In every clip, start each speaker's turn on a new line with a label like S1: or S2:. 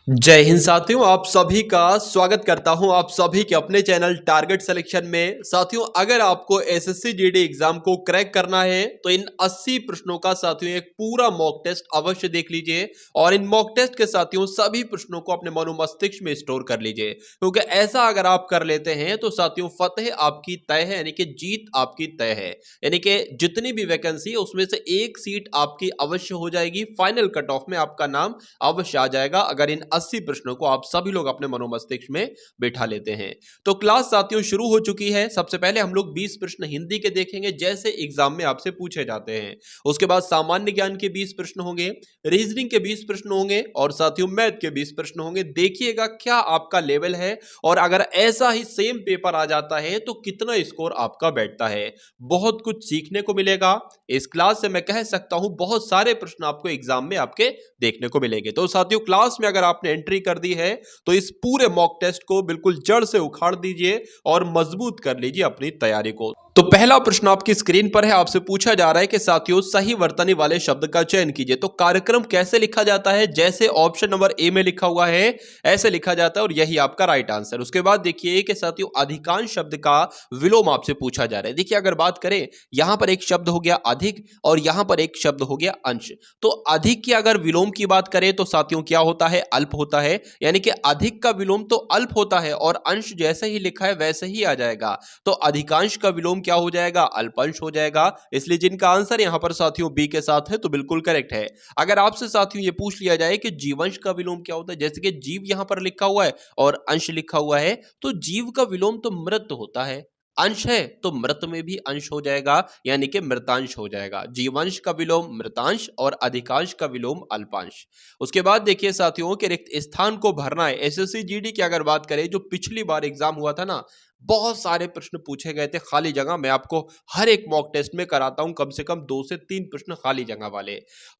S1: जय हिंद साथियों, आप सभी का स्वागत करता हूं आप सभी के अपने चैनल टारगेट सिलेक्शन में। साथियों, अगर आपको एसएससी जीडी एग्जाम को क्रैक करना है तो इन 80 प्रश्नों का साथियों एक पूरा मॉक टेस्ट अवश्य देख लीजिए और इन मॉक टेस्ट के साथियों सभी प्रश्नों को अपने मनो मस्तिष्क में स्टोर कर लीजिए, क्योंकि ऐसा अगर आप कर लेते हैं तो साथियों फतेह आपकी तय है, यानी कि जीत आपकी तय है। यानी कि जितनी भी वैकेंसी है उसमें से एक सीट आपकी अवश्य हो जाएगी, फाइनल कट ऑफ में आपका नाम अवश्य आ जाएगा अगर इन 80 प्रश्नों को आप सभी लोग अपने मनोमस्तिष्क में बिठा लेते हैं। तो क्लास साथियों शुरू हो चुकी है। सबसे पहले हम लोग 20 प्रश्न हिंदी के देखेंगे जैसे एग्जाम में आपसे पूछे जाते हैं। उसके बाद सामान्य ज्ञान के 20 प्रश्न होंगे, रीजनिंग के 20 प्रश्न होंगे और साथियों मैथ के 20 प्रश्न होंगे। देखिएगा क्या आपका लेवल है और अगर ऐसा ही सेम पेपर आ जाता है तो कितना स्कोर आपका बैठता है। बहुत कुछ सीखने को मिलेगा इस क्लास से। मैं कह सकता हूं बहुत सारे प्रश्न आपको एग्जाम में आपके देखने को मिलेंगे। तो साथियों क्लास में अगर आपने एंट्री कर दी है तो इस पूरे मॉक टेस्ट को बिल्कुल जड़ से उखाड़ दीजिए और मजबूत कर लीजिए अपनी तैयारी को। तो पहला प्रश्न आपकी स्क्रीन पर है। आपसे पूछा जा रहा है कि साथियों सही वर्तनी वाले शब्द का चयन कीजिए। तो कार्यक्रम कैसे लिखा जाता है? जैसे ऑप्शन नंबर ए में लिखा हुआ है ऐसे लिखा जाता है और यही आपका राइट आंसर। उसके बाद देखिए कि साथियों अधिकांश शब्द का विलोम आपसे पूछा जा रहा है। देखिए अगर बात करें, यहां पर एक शब्द हो गया अधिक और यहां पर एक शब्द हो गया अंश। तो अधिक की अगर विलोम की बात करें तो साथियों क्या होता है? अल्प होता है। यानी कि अधिक का विलोम तो अल्प होता है और अंश जैसे ही लिखा है वैसे ही आ जाएगा। तो अधिकांश का विलोम क्या हो जाएगा? अल्पांश हो जाएगा। इसलिए जिनका आंसर यहां पर साथियों बी के साथ है तो बिल्कुल करेक्ट है। अगर आपसे साथियों ये पूछ लिया जाए कि जीवंश का विलोम क्या होता है, जैसे कि जीव यहां पर लिखा हुआ है और अंश लिखा हुआ है, तो जीव का विलोम तो मृत होता है। अंश है तो मृत में भी अंश हो जाएगा, यानी कि मृतांश हो जाएगा। जीवांश का विलोम मृतांश और अधिकांश का विलोम अल्पांश। उसके बाद देखिए साथियों के रिक्त स्थान को भरना है। एसएससी जीडी की अगर बात करें, जो पिछली बार एग्जाम हुआ था ना, बहुत सारे प्रश्न पूछे गए थे खाली जगह। मैं आपको हर एक मॉक टेस्ट में कराता हूं कम से कम 2 से 3 प्रश्न खाली जगह वाले।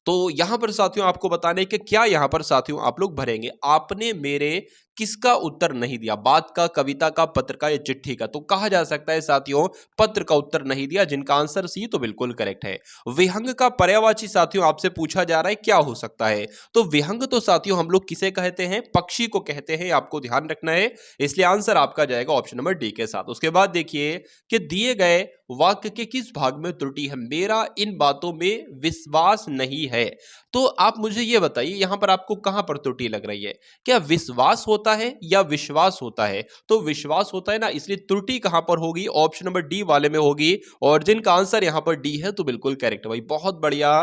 S1: तो यहां पर साथियों आपको बताने कि क्या यहां पर साथियों आप लोग भरेंगे। आपने मेरे किसका उत्तर नहीं दिया? बात का, कविता का, पत्र का या चिट्ठी का? तो कहा जा सकता है साथियों पत्र का उत्तर नहीं दिया, जिनका आंसर सी तो बिल्कुल करेक्ट है। विहंग का पर्यायवाची साथियों आपसे पूछा जा रहा है क्या हो सकता है? तो विहंग तो साथियों हम लोग किसे कहते हैं? पक्षी को कहते हैं, आपको ध्यान रखना है। इसलिए आंसर आपका जाएगा ऑप्शन नंबर डी के साथ। उसके बाद देखिए कि दिए गए वाक्य के किस भाग में त्रुटि है? मेरा इन बातों में विश्वास नहीं है। तो आप मुझे ये बताइए यहां पर आपको कहां पर त्रुटि लग रही है? क्या विश्वास होता है या विश्वास होता है? तो विश्वास होता है ना, इसलिए त्रुटि कहां पर होगी? ऑप्शन नंबर डी वाले में होगी। और जिनका आंसर यहां पर डी है तो बिल्कुल करेक्ट भाई, बहुत बढ़िया,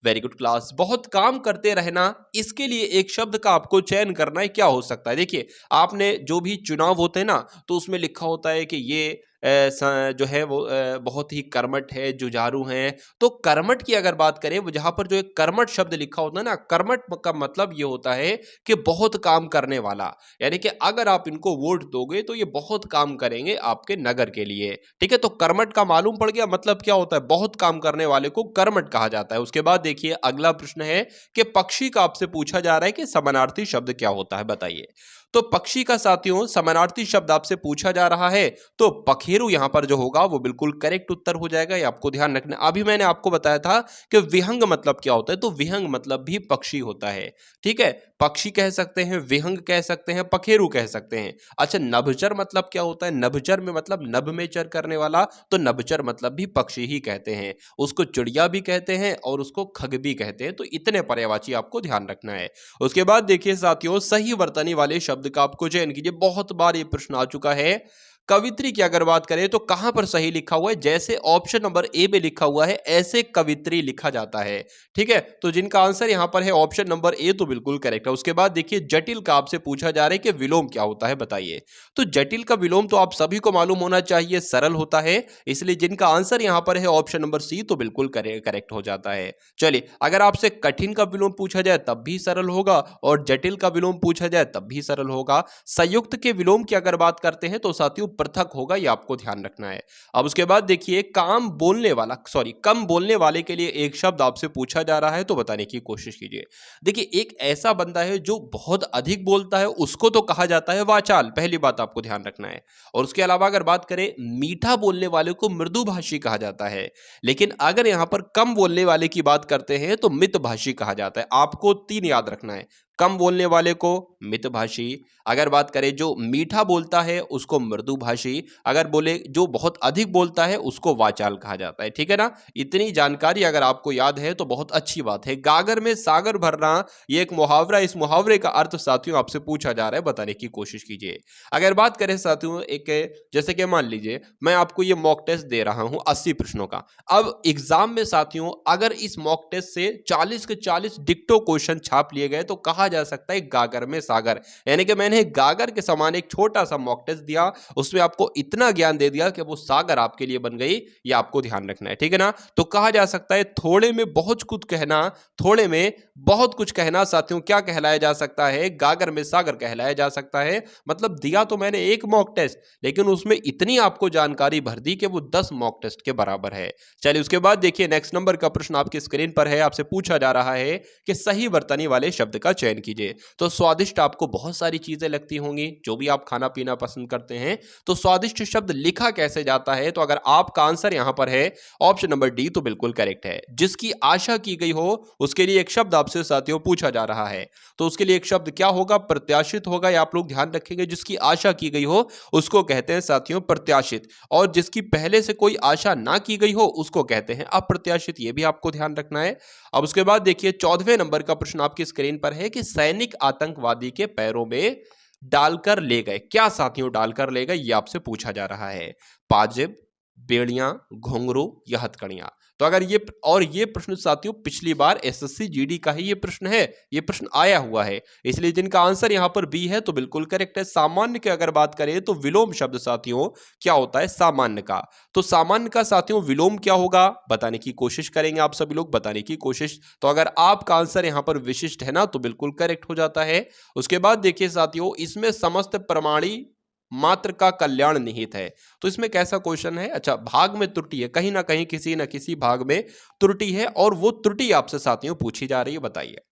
S1: वेरी गुड क्लास। बहुत काम करते रहना, इसके लिए एक शब्द का आपको चयन करना है। क्या हो सकता है? देखिए आपने जो भी चुनाव होते हैं ना, तो उसमें लिखा होता है कि ये जो है वो बहुत ही कर्मठ है, जुझारू हैं। तो कर्मठ की अगर बात करें, वो जहां पर जो एक कर्मठ शब्द लिखा होता है ना, कर्मठ का मतलब ये होता है कि बहुत काम करने वाला। यानी कि अगर आप इनको वोट दोगे तो ये बहुत काम करेंगे आपके नगर के लिए। ठीक है, तो कर्मठ का मालूम पड़ गया मतलब क्या होता है? बहुत काम करने वाले को कर्मठ कहा जाता है। उसके बाद देखिए अगला प्रश्न है कि पक्षी का आपसे पूछा जा रहा है कि समानार्थी शब्द क्या होता है, बताइए। तो पक्षी का साथियों समानार्थी शब्द आपसे पूछा जा रहा है, तो पखेरु यहां पर जो होगा वो बिल्कुल करेक्ट उत्तर हो जाएगा। ये आपको ध्यान रखना। अभी मैंने आपको बताया था कि विहंग मतलब क्या होता है, तो विहंग मतलब भी पक्षी होता है। ठीक है, पक्षी कह सकते हैं, विहंग कह सकते हैं, पखेरु कह सकते हैं। अच्छा, नभचर मतलब क्या होता है? नभचर में मतलब नभ में चर करने वाला, तो नभचर मतलब भी पक्षी ही कहते हैं। उसको चिड़िया भी कहते हैं और उसको खग भी कहते हैं। तो इतने पर्यायवाची आपको ध्यान रखना है। उसके बाद देखिए साथियों सही वर्तनी वाले शब्द का आपको चयन कीजिए। बहुत बार ये प्रश्न आ चुका है। कवित्री की अगर बात करें तो कहां पर सही लिखा हुआ है? जैसे ऑप्शन नंबर ए में लिखा हुआ है ऐसे कवित्री लिखा जाता है। ठीक है, तो जिनका आंसर यहां पर है ऑप्शन नंबर ए तो बिल्कुल करेक्ट है। उसके बाद देखिए जटिल का आपसे पूछा जा रहा है कि विलोम क्या होता है, बताइए। तो जटिल का विलोम तो आप सभी को मालूम होना चाहिए, सरल होता है। इसलिए जिनका आंसर यहां पर है ऑप्शन नंबर सी तो बिल्कुल करेक्ट हो जाता है। चलिए, अगर आपसे कठिन का विलोम पूछा जाए तब भी सरल होगा और जटिल का विलोम पूछा जाए तब भी सरल होगा। संयुक्त के विलोम की अगर बात करते हैं तो साथियों पृथक होगा, ये आपको ध्यान रखना है। अब उसके बाद देखिए कम बोलने वाले के लिए एक शब्द आपसे पूछा जा रहा है, तो बताने की कोशिश कीजिए। देखिए एक ऐसा बंदा है जो बहुत अधिक बोलता है, उसको तो कहा जाता है वाचाल, पहली बात आपको ध्यान रखना है। और उसके अलावा अगर बात करें, मीठा बोलने वाले को मृदुभाषी कहा जाता है। लेकिन अगर यहां पर कम बोलने वाले की बात करते हैं तो मितभाषी कहा जाता है। आपको 3 याद रखना है, कम बोलने वाले को मितभाषी, अगर बात करें जो मीठा बोलता है उसको मृदुभाषी, अगर बोले जो बहुत अधिक बोलता है उसको वाचाल कहा जाता है। ठीक है ना? इतनी जानकारी अगर आपको याद है तो बहुत अच्छी बात है। गागर में सागर भरना ये एक मुहावरा, इस मुहावरे का अर्थ साथियों आपसे पूछा जा रहा है, बताने की कोशिश कीजिए। अगर बात करें साथियों एक, जैसे कि मान लीजिए मैं आपको ये मॉक टेस्ट दे रहा हूं 80 प्रश्नों का। अब एग्जाम में साथियों अगर इस मॉक टेस्ट से 40 के 40 डिक्टो क्वेश्चन छाप लिए गए तो कहा जा सकता है गागर में सागर। यानी कि मैंने गागर के समान एक छोटा सा मॉक टेस्ट दिया, उसमें आपको इतना ज्ञान दे दिया कि वो सागर आपके लिए बन गई। ये आपको ध्यान रखना है। ठीक है ना? तो कहा जा सकता है थोड़े में बहुत कुछ कहना, थोड़े में बहुत कुछ कहना साथियों क्या कहलाया जा सकता है? गागर में सागर कहलाया जा सकता है। मतलब दिया तो मैंने एक मॉक टेस्ट, लेकिन उसमें इतनी आपको जानकारी भर दी कि वो 10 मॉक टेस्ट के बराबर है। चलिए उसके बाद देखिए नेक्स्ट नंबर का प्रश्न आपकी स्क्रीन पर है। आपसे पूछा जा रहा है कि सही बर्तनी वाले शब्द का चयन कीजिए। तो स्वादिष्ट आपको बहुत सारी चीजें लगती होंगी, जो भी आप खाना पीना पसंद करते हैं। तो स्वादिष्ट शब्द लिखा कैसे जाता है? तो अगर आपका आंसर यहां पर है ऑप्शन नंबर डी तो बिल्कुल करेक्ट है। जिसकी आशा की गई हो उसके लिए एक शब्द आपसे साथियों पूछा जा रहा है। तो उसके लिए एक शब्द क्या होगा? प्रत्याशित होगा। या आप लोग ध्यान रखेंगे, जिसकी आशा की गई हो उसको कहते हैं साथियों प्रत्याशित, और जिसकी पहले से कोई आशा ना की गई हो उसको कहते हैं अप्रत्याशित। ये भी आपको ध्यान रखना है। अब उसके बाद देखिए 14वें नंबर का प्रश्न आपकी स्क्रीन पर है कि सैनिक आतंकवादी के पैरों में डालकर ले गए। क्या साथियों डालकर ले गए? ये आपसे पूछा जा रहा है। पाजेब, बेड़ियां, घुंघरू या हथकड़ियां। तो अगर ये, और ये प्रश्न साथियों पिछली बार एसएससी जीडी का ही ये प्रश्न है, ये प्रश्न आया हुआ है, इसलिए जिनका आंसर यहां पर बी है तो बिल्कुल करेक्ट है। सामान्य की अगर बात करें तो विलोम शब्द साथियों क्या होता है? सामान्य का। तो सामान्य का साथियों विलोम क्या होगा? बताने की कोशिश करेंगे आप सभी लोग, बताने की कोशिश। तो अगर आपका आंसर यहां पर विशिष्ट है ना तो बिल्कुल करेक्ट हो जाता है। उसके बाद देखिए साथियों इसमें समस्त प्रमाणी मात्र का कल्याण निहित है। तो इसमें कैसा क्वेश्चन है? अच्छा, भाग में त्रुटि है, कहीं ना कहीं किसी ना किसी भाग में त्रुटि है, और वो त्रुटि आपसे साथियों पूछी जा रही है, बताइए।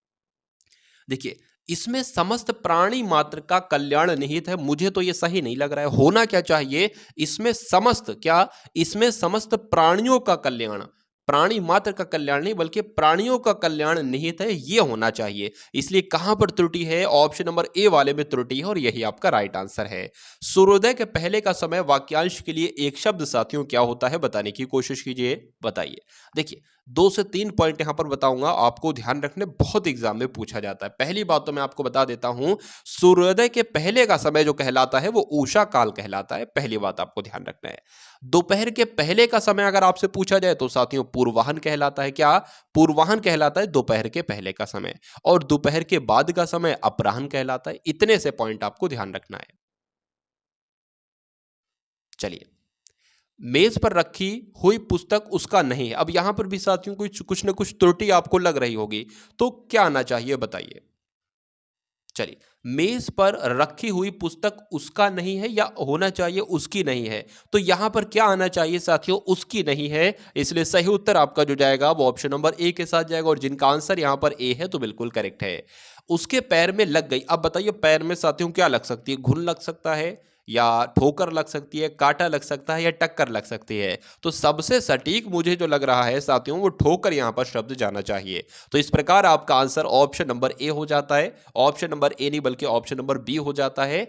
S1: देखिए इसमें समस्त प्राणी मात्र का कल्याण निहित है, मुझे तो ये सही नहीं लग रहा है। होना क्या चाहिए? इसमें समस्त क्या? इसमें समस्त प्राणियों का कल्याण, प्राणी मात्र का कल्याण नहीं बल्कि प्राणियों का कल्याण निहित है, ये होना चाहिए। इसलिए कहां पर त्रुटि है? ऑप्शन नंबर ए वाले में त्रुटि है, और यही आपका राइट आंसर है। सूर्योदय के पहले का समय वाक्यांश के लिए एक शब्द साथियों क्या होता है? बताने की कोशिश कीजिए, बताइए। देखिए 2 से 3 पॉइंट यहां पर बताऊंगा, आपको ध्यान रखने, बहुत एग्जाम में पूछा जाता है। पहली बात तो मैं आपको बता देता हूं, सूर्योदय के पहले का समय जो कहलाता है वो उषा काल कहलाता है। पहली बात आपको ध्यान रखना है। दोपहर के पहले का समय अगर आपसे पूछा जाए तो साथियों पूर्वाहन कहलाता है। क्या? पूर्वाहन कहलाता है दोपहर के पहले का समय, और दोपहर के बाद का समय अपराह्न कहलाता है। इतने से पॉइंट आपको ध्यान रखना है। चलिए, मेज पर रखी हुई पुस्तक उसका नहीं है। अब यहां पर भी साथियों कुछ ना कुछ त्रुटि आपको लग रही होगी, तो क्या आना चाहिए? बताइए। चलिए, मेज पर रखी हुई पुस्तक उसका नहीं है, या होना चाहिए उसकी नहीं है? तो यहां पर क्या आना चाहिए साथियों? उसकी नहीं है। इसलिए सही उत्तर आपका जो जाएगा वो ऑप्शन नंबर ए के साथ जाएगा, और जिनका आंसर यहां पर ए है तो बिल्कुल करेक्ट है। उसके पैर में लग गई। अब बताइए पैर में साथियों क्या लग सकती है? घुन लग सकता है, या ठोकर लग सकती है, कांटा लग सकता है, या टक्कर लग सकती है? तो सबसे सटीक मुझे जो लग रहा है साथियों वो ठोकर यहां पर शब्द जाना चाहिए। तो इस प्रकार आपका आंसर ऑप्शन नंबर ए हो जाता है। ऑप्शन नंबर ए नहीं बल्कि ऑप्शन नंबर बी हो जाता है।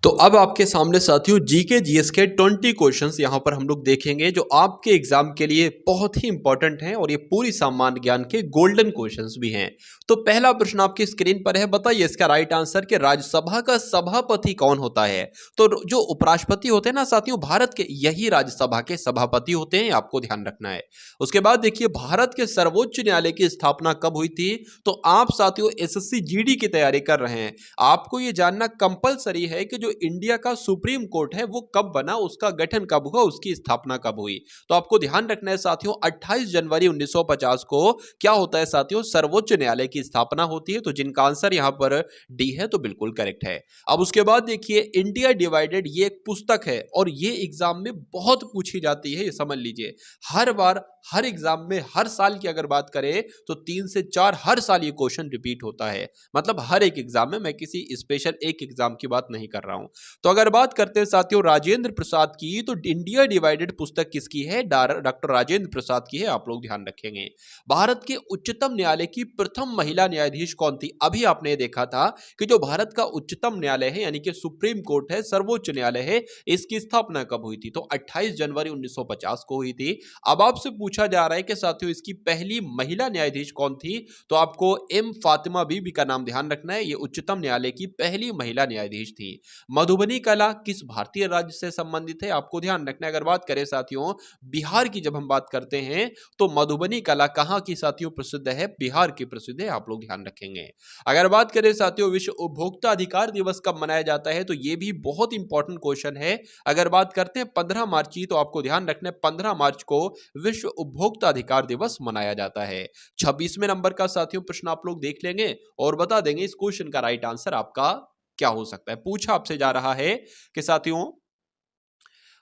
S1: तो अब आपके सामने साथियों जीके जीएस के 20 क्वेश्चंस यहां पर हम लोग देखेंगे, जो आपके एग्जाम के लिए बहुत ही इंपॉर्टेंट हैं, और ये पूरी सामान्य ज्ञान के गोल्डन क्वेश्चंस भी हैं। तो पहला प्रश्न आपकी स्क्रीन पर है, बताइए इसका राइट आंसर कि राज्यसभा का सभापति कौन होता है? तो जो उपराष्ट्रपति होते हैं ना साथियों भारत के, यही राज्यसभा के सभापति होते हैं, आपको ध्यान रखना है। उसके बाद देखिए भारत के सर्वोच्च न्यायालय की स्थापना कब हुई थी? तो आप साथियों एसएससी जीडी की तैयारी कर रहे हैं, आपको ये जानना कंपलसरी है कि जो इंडिया का सुप्रीम कोर्ट है वो कब बना, उसका गठन कब हुआ, उसकी स्थापना कब हुई। तो आपको ध्यान रखना है साथियों 28 जनवरी 1950 को क्या होता है साथियों? सर्वोच्च न्यायालय की स्थापना होती है। तो जिनका आंसर यहां पर डी है तो बिल्कुल करेक्ट है। अब उसके बाद देखिए इंडिया डिवाइडेड, ये एक पुस्तक है, और ये एग्जाम में बहुत पूछी जाती है, ये समझ लीजिए। हर बार हर एग्जाम में, हर साल की अगर बात करें तो 3 से 4 हर साल ये क्वेश्चन रिपीट होता है। मतलब हर एक एग्जाम में, मैं किसी स्पेशल एक एग्जाम की बात नहीं कर रहा हूं। हूं। तो अगर बात करते हैं साथियों राजेंद्र प्रसाद की, तो इंडिया डिवाइडेड पुस्तक किसकी है? डॉक्टर राजेंद्र प्रसाद की है, आप लोग ध्यान रखेंगे। भारत के उच्चतम न्यायालय की प्रथम महिला न्यायाधीश कौन थी? अभी आपने देखा था कि जो भारत का उच्चतम न्यायालय है यानी कि सुप्रीम कोर्ट है, सर्वोच्च न्यायालय है, इसकी स्थापना कब हुई थी? तो 28 जनवरी 1950 को हुई थी। अब आपसे पूछा जा रहा है कि साथियों इसकी पहली महिला न्यायाधीश कौन थी? तो आपको एम फातिमा बीबी का नाम ध्यान रखना है, ये उच्चतम न्यायालय की पहली महिला न्यायाधीश थी। मधुबनी कला किस भारतीय राज्य से संबंधित है? आपको ध्यान रखना है। अगर बात करें साथियों बिहार की, जब हम बात करते हैं तो मधुबनी कला कहां की साथियों प्रसिद्ध है? बिहार की प्रसिद्ध है, आप लोग ध्यान रखेंगे। अगर बात करें साथियों विश्व उपभोक्ता अधिकार दिवस कब मनाया जाता है? तो यह भी बहुत इंपॉर्टेंट क्वेश्चन है। अगर बात करते हैं 15 मार्च की, तो आपको ध्यान रखना है 15 मार्च को विश्व उपभोक्ता अधिकार दिवस मनाया जाता है। 26वें नंबर का साथियों प्रश्न आप लोग देख लेंगे और बता देंगे इस क्वेश्चन का राइट आंसर आपका क्या हो सकता है। पूछा आपसे जा रहा है कि साथियों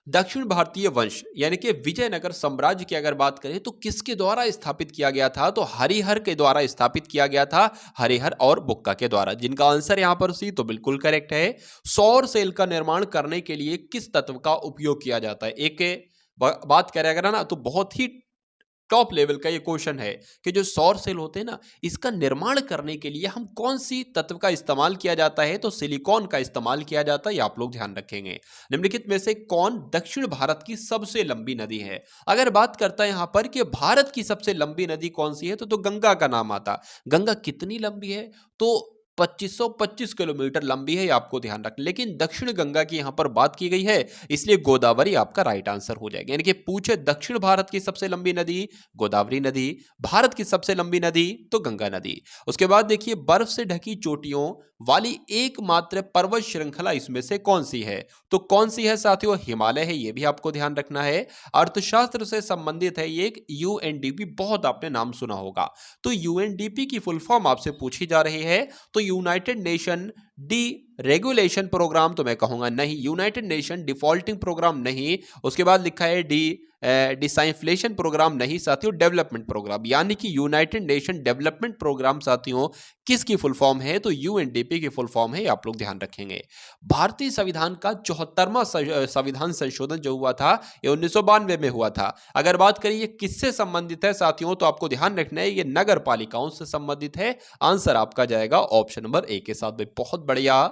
S1: दक्षिण भारतीय वंश यानी कि विजयनगर साम्राज्य की अगर बात करें तो किसके द्वारा स्थापित किया गया था? तो हरिहर के द्वारा स्थापित किया गया था, हरिहर और बुक्का के द्वारा। जिनका आंसर यहां पर सी तो बिल्कुल करेक्ट है। सौर सेल का निर्माण करने के लिए किस तत्व का उपयोग किया जाता है? एक बात करें अगर ना तो बहुत ही टॉप लेवल का ये क्वेश्चन है कि जो सौर सेल होते हैं ना, इसका निर्माण करने के लिए हम कौन सी तत्व का इस्तेमाल किया जाता है? तो सिलिकॉन का इस्तेमाल किया जाता है, ये आप लोग ध्यान रखेंगे। निम्नलिखित में से कौन दक्षिण भारत की सबसे लंबी नदी है? अगर बात करता है यहां पर कि भारत की सबसे लंबी नदी कौन सी है, तो गंगा का नाम आता। गंगा कितनी लंबी है? तो 2525 किलोमीटर लंबी है, आपको ध्यान रखना। लेकिन दक्षिण गंगा की यहां पर बात की गई है, इसलिए गोदावरी आपका राइट आंसर हो जाएगा। यानी कि पूछे दक्षिण भारत की सबसे लंबी नदी गोदावरी नदी, भारत की सबसे लंबी नदी तो गंगा नदी। उसके बाद देखिए बर्फ से ढकी चोटियों वाली एकमात्र पर्वत श्रृंखला इसमें से कौन सी है? तो कौन सी है साथियों? हिमालय है, यह भी आपको ध्यान रखना है। अर्थशास्त्र से संबंधित है ये एक यूएनडीपी, बहुत आपने नाम सुना होगा। तो यूएनडीपी की फुल फॉर्म आपसे पूछी जा रही है, तो United Nation D regulation programme, तो मैं कहूंगा नहीं। यूनाइटेड नेशन डिफॉल्टिंग प्रोग्राम नहीं। उसके बाद लिखा है डिसाइंफ्लेशन प्रोग्राम नहीं साथियों, डेवलपमेंट प्रोग्राम। यानी कि यूनाइटेड नेशन डेवलपमेंट प्रोग्राम साथियों किसकी फुल फॉर्म है? तो यूएनडीपी की फुल फॉर्म है, आप लोग ध्यान रखेंगे। भारतीय संविधान का 74वां संविधान संशोधन जो हुआ था, ये 1992 में हुआ था। अगर बात करें ये किससे संबंधित है साथियों, तो आपको ध्यान रखना है ये नगर पालिकाओं से संबंधित है। आंसर आपका जाएगा ऑप्शन नंबर ए के साथ। बहुत बढ़िया,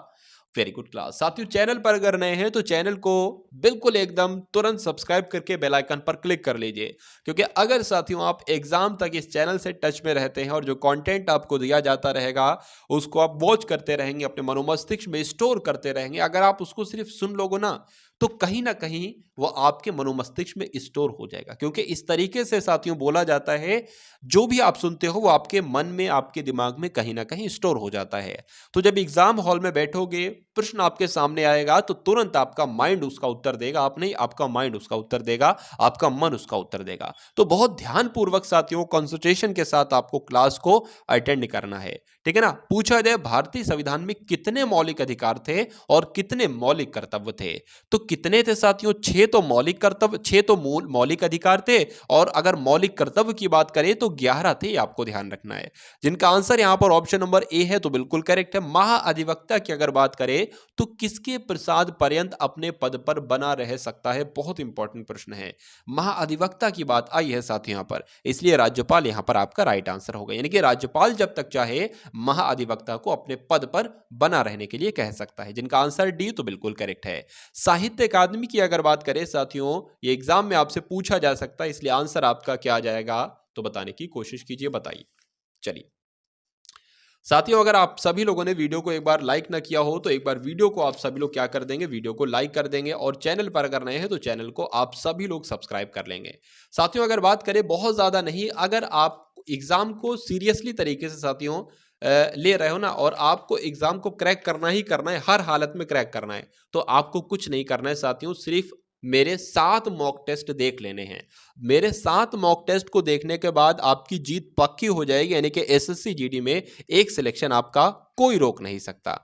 S1: वेरी गुड क्लास। साथियों चैनल पर अगर नए हैं तो चैनल को बिल्कुल एकदम तुरंत सब्सक्राइब करके बेल आइकन पर क्लिक कर लीजिए, क्योंकि अगर साथियों आप एग्जाम तक इस चैनल से टच में रहते हैं और जो कंटेंट आपको दिया जाता रहेगा उसको आप वॉच करते रहेंगे, अपने मनोमस्तिष्क में स्टोर करते रहेंगे। अगर आप उसको सिर्फ सुन लोगे ना तो कहीं ना कहीं वो आपके मनोमस्तिष्क में स्टोर हो जाएगा, क्योंकि इस तरीके से साथियों बोला जाता है जो भी आप सुनते हो वो आपके मन में, आपके दिमाग में कहीं ना कहीं स्टोर हो जाता है। तो जब एग्जाम हॉल में बैठोगे, प्रश्न आपके सामने आएगा तो तुरंत आपका माइंड उसका उत्तर देगा, आप नहीं, आपका माइंड उसका उत्तर देगा, आपका मन उसका उत्तर देगा। तो बहुत ध्यानपूर्वक साथियों कंसंट्रेशन के साथ आपको क्लास को अटेंड करना है, ठीक है ना। पूछा जाए भारतीय संविधान में कितने मौलिक अधिकार थे और कितने मौलिक कर्तव्य थे, तो कितने थे साथियों? 6 तो मौलिक कर्तव्य, 6 तो मूल मौलिक अधिकार थे, और अगर मौलिक कर्तव्य की बात करें तो 11 थे, आपको ध्यान रखना है। जिनका आंसर यहां पर ऑप्शन नंबर ए है तो बिल्कुल करेक्ट है। महाअधिवक्ता की अगर बात करें तो किसके प्रसाद पर्यंत अपने पद पर बना रह सकता है? बहुत इंपॉर्टेंट प्रश्न है। महाअधिवक्ता की बात आई है साथ यहां पर, इसलिए राज्यपाल यहां पर आपका राइट आंसर होगा। यानी कि राज्यपाल जब तक चाहे महाअधिवक्ता को अपने पद पर बना रहने के लिए कह सकता है। जिनका आंसर डी तो बिल्कुल करेक्ट है। साहित्य अकादमी की अगर बात करें साथियों, ये एग्जाम में आपसे पूछा जा सकता है, इसलिए आंसर आपका क्या आ जाएगा तो बताने की कोशिश कीजिए, बताइए। चलिए साथियों, अगर आप सभी लोगों ने वीडियो को एक बार लाइक ना किया हो तो एक बार वीडियो को आप सभी लोग क्या कर देंगे, वीडियो को लाइक कर देंगे, और चैनल पर अगर नए हैं तो चैनल को आप सभी लोग सब्सक्राइब कर लेंगे। साथियों अगर बात करें बहुत ज्यादा नहीं, अगर आप एग्जाम को सीरियसली तरीके से साथियों ले रहे हो ना, और आपको एग्जाम को क्रैक करना ही करना है, हर हालत में क्रैक करना है, तो आपको कुछ नहीं करना है साथियों, सिर्फ मेरे 7 मॉक टेस्ट देख लेने हैं। मेरे 7 मॉक टेस्ट को देखने के बाद आपकी जीत पक्की हो जाएगी, यानी कि एसएससी जीडी में एक सिलेक्शन आपका कोई रोक नहीं सकता।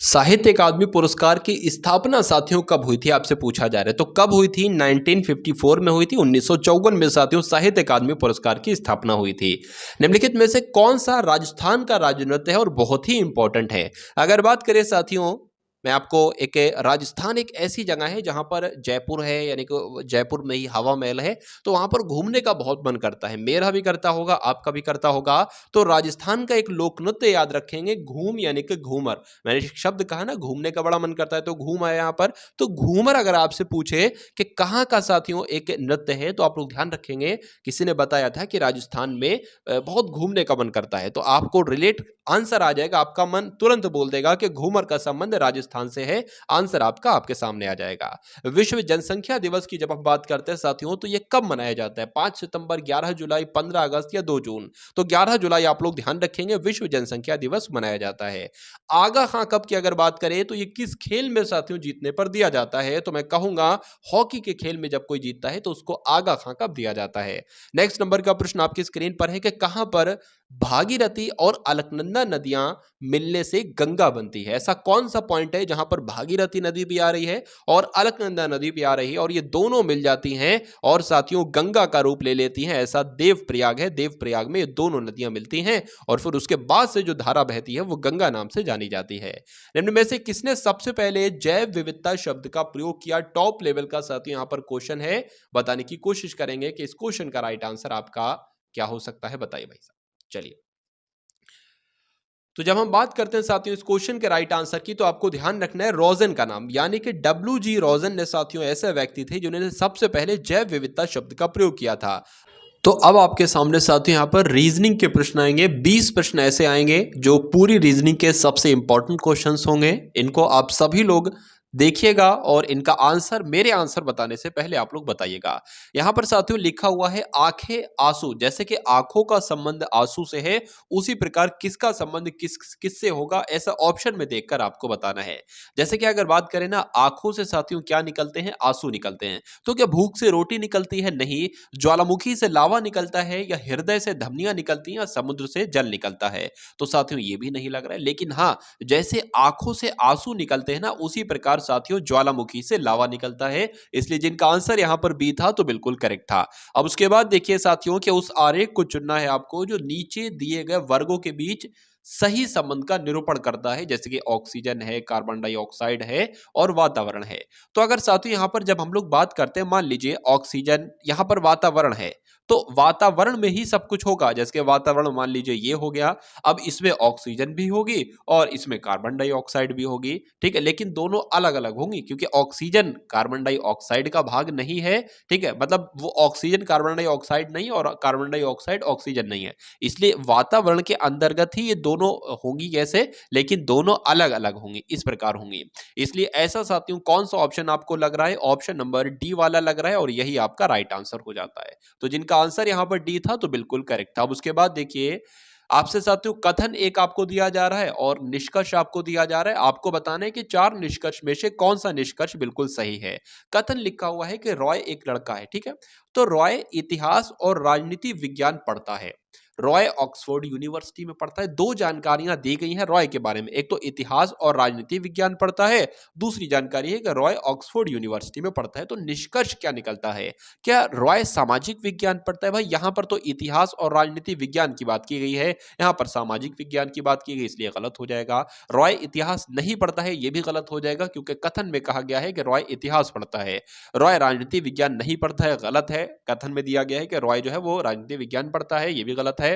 S1: साहित्य अकादमी पुरस्कार की स्थापना साथियों कब हुई थी, आपसे पूछा जा रहा है। तो कब हुई थी? 1954 में हुई थी। 1954 में साथियों साहित्य अकादमी पुरस्कार की स्थापना हुई थी। निम्नलिखित में से कौन सा राजस्थान का राज्य नृत्य है और बहुत ही इंपॉर्टेंट है? अगर बात करें साथियों, मैं आपको एक राजस्थान एक ऐसी जगह है जहां पर जयपुर है, यानी कि जयपुर में ही हवा महल है, तो वहां पर घूमने का बहुत मन करता है। मेरा भी करता होगा, आपका भी करता होगा। तो राजस्थान का एक लोक नृत्य याद रखेंगे, घूम यानी कि घूमर। मैंने एक शब्द कहा ना, घूमने का बड़ा मन करता है तो घूम आया यहाँ पर। तो घूमर अगर आपसे पूछे कि कहाँ का साथियों एक नृत्य है, तो आप लोग ध्यान रखेंगे, किसी ने बताया था कि राजस्थान में बहुत घूमने का मन करता है। तो आपको रिलेट आंसर आ जाएगा, आपका मन तुरंत बोल देगा कि घूमर का संबंध राजस्थान से है। आंसर आपका आपके सामने आ जाएगा। विश्व जनसंख्या दिवस की जब हम बात करते हैं साथियों, तो ये कब मनाया जाता है? 5 सितंबर, 11 जुलाई, 15 अगस्त या 2 जून? तो 11 जुलाई आप लोग ध्यान रखेंगे, विश्व जनसंख्या दिवस मनाया जाता है। आगा खां कप की अगर बात करें तो ये किस खेल में साथियों जीतने पर दिया जाता है? तो मैं कहूंगा हॉकी के खेल में जब कोई जीतता है तो उसको आगा खां कप दिया जाता है। नेक्स्ट नंबर का प्रश्न आपकी स्क्रीन पर है कि कहां पर भागीरथी और अलकनंदा नदियां मिलने से गंगा बनती है? ऐसा कौन सा पॉइंट है जहां पर भागीरथी नदी भी आ रही है और अलकनंदा नदी भी आ रही है और ये दोनों मिल जाती हैं और साथियों गंगा का रूप ले लेती हैं? ऐसा देवप्रयाग है। देवप्रयाग में ये दोनों नदियां मिलती हैं और फिर उसके बाद से जो धारा बहती है वो गंगा नाम से जानी जाती है। निम्न में से किसने सबसे पहले जैव विविधता शब्द का प्रयोग किया? टॉप लेवल का साथियों यहां पर क्वेश्चन है, बताने की कोशिश करेंगे कि इस क्वेश्चन का राइट आंसर आपका क्या हो सकता है, बताइए भाई साहब। चलिए, तो जब हम बात करते हैं साथियों इस क्वेश्चन के राइट आंसर की, तो आपको ध्यान रखना है रोजन का नाम, यानी कि डब्ल्यू जी रोजन ने साथियों ऐसे व्यक्ति थे जिन्होंने सबसे पहले जैव विविधता शब्द का प्रयोग किया था। तो अब आपके सामने साथियों यहाँ पर रीजनिंग के प्रश्न आएंगे। 20 प्रश्न ऐसे आएंगे जो पूरी रीजनिंग के सबसे इंपॉर्टेंट क्वेश्चंस होंगे। इनको आप सभी लोग देखिएगा और इनका आंसर मेरे आंसर बताने से पहले आप लोग बताइएगा। यहाँ पर साथियों लिखा हुआ है आंखें आंसू, जैसे कि आंखों का संबंध आंसू से है, उसी प्रकार किसका संबंध किससे होगा, ऐसा ऑप्शन में देखकर आपको बताना है। जैसे कि अगर बात करें ना, आंखों से साथियों क्या निकलते हैं? आंसू निकलते हैं। तो क्या भूख से रोटी निकलती है? नहीं। ज्वालामुखी से लावा निकलता है, या हृदय से धमनियां निकलती हैं, या समुद्र से जल निकलता है? तो साथियों ये भी नहीं लग रहा है। लेकिन हाँ, जैसे आंखों से आंसू निकलते हैं ना, उसी प्रकार साथियों ज्वालामुखी से लावा निकलता है। इसलिए जिनका आंसर यहां पर बी था तो बिल्कुल करेक्ट था। अब उसके बाद देखिए साथियों कि उस आरेख को चुनना है आपको जो नीचे दिए गए वर्गों के बीच सही संबंध का निरूपण करता है, जैसे कि ऑक्सीजन है, कार्बन डाइऑक्साइड है और वातावरण है। तो अगर साथियों यहां पर जब हम लोग बात करते हैं, मान लीजिए ऑक्सीजन, यहां पर वातावरण है, तो वातावरण में ही सब कुछ होगा। जैसे कि वातावरण मान लीजिए ये हो गया, अब इसमें ऑक्सीजन भी होगी और इसमें कार्बन डाइऑक्साइड भी होगी, ठीक है। लेकिन दोनों अलग अलग होंगी क्योंकि ऑक्सीजन कार्बन डाइऑक्साइड का भाग नहीं है, ठीक है। मतलब वो ऑक्सीजन कार्बन डाइऑक्साइड नहीं और कार्बन डाइऑक्साइड ऑक्सीजन नहीं है। इसलिए वातावरण के अंतर्गत ही ये दोनों होंगी, कैसे? लेकिन दोनों अलग अलग होंगी, इस प्रकार होंगी। इसलिए ऐसा साथियों कौन सा ऑप्शन आपको लग रहा है? ऑप्शन नंबर डी वाला लग रहा है और यही आपका राइट आंसर हो जाता है। तो जिनका आंसर यहां पर डी था तो बिल्कुल करेक्ट था। अब उसके बाद देखिए आपसे साथियों कथन एक आपको दिया जा रहा है और निष्कर्ष आपको दिया जा रहा है। आपको बताना है कि 4 निष्कर्ष में से कौन सा निष्कर्ष बिल्कुल सही है। कथन लिखा हुआ है कि रॉय एक लड़का है, ठीक है। तो रॉय इतिहास और राजनीति विज्ञान पढ़ता है। रॉय ऑक्सफोर्ड यूनिवर्सिटी में पढ़ता है। दो जानकारियां दी गई हैं रॉय के बारे में, एक तो इतिहास और राजनीति विज्ञान पढ़ता है, दूसरी जानकारी है कि रॉय ऑक्सफोर्ड यूनिवर्सिटी में पढ़ता है। तो निष्कर्ष क्या निकलता है? क्या रॉय सामाजिक विज्ञान पढ़ता है? भाई यहां पर तो इतिहास और राजनीति विज्ञान की बात की गई है, यहां पर सामाजिक विज्ञान की बात की गई, इसलिए गलत हो जाएगा। रॉय इतिहास नहीं पढ़ता है, यह भी गलत हो जाएगा क्योंकि कथन में कहा गया है कि रॉय इतिहास पढ़ता है। रॉय राजनीति विज्ञान नहीं पढ़ता है, गलत है। कथन में दिया गया है कि रॉय जो है वो राजनीति विज्ञान पढ़ता है, यह भी गलत है।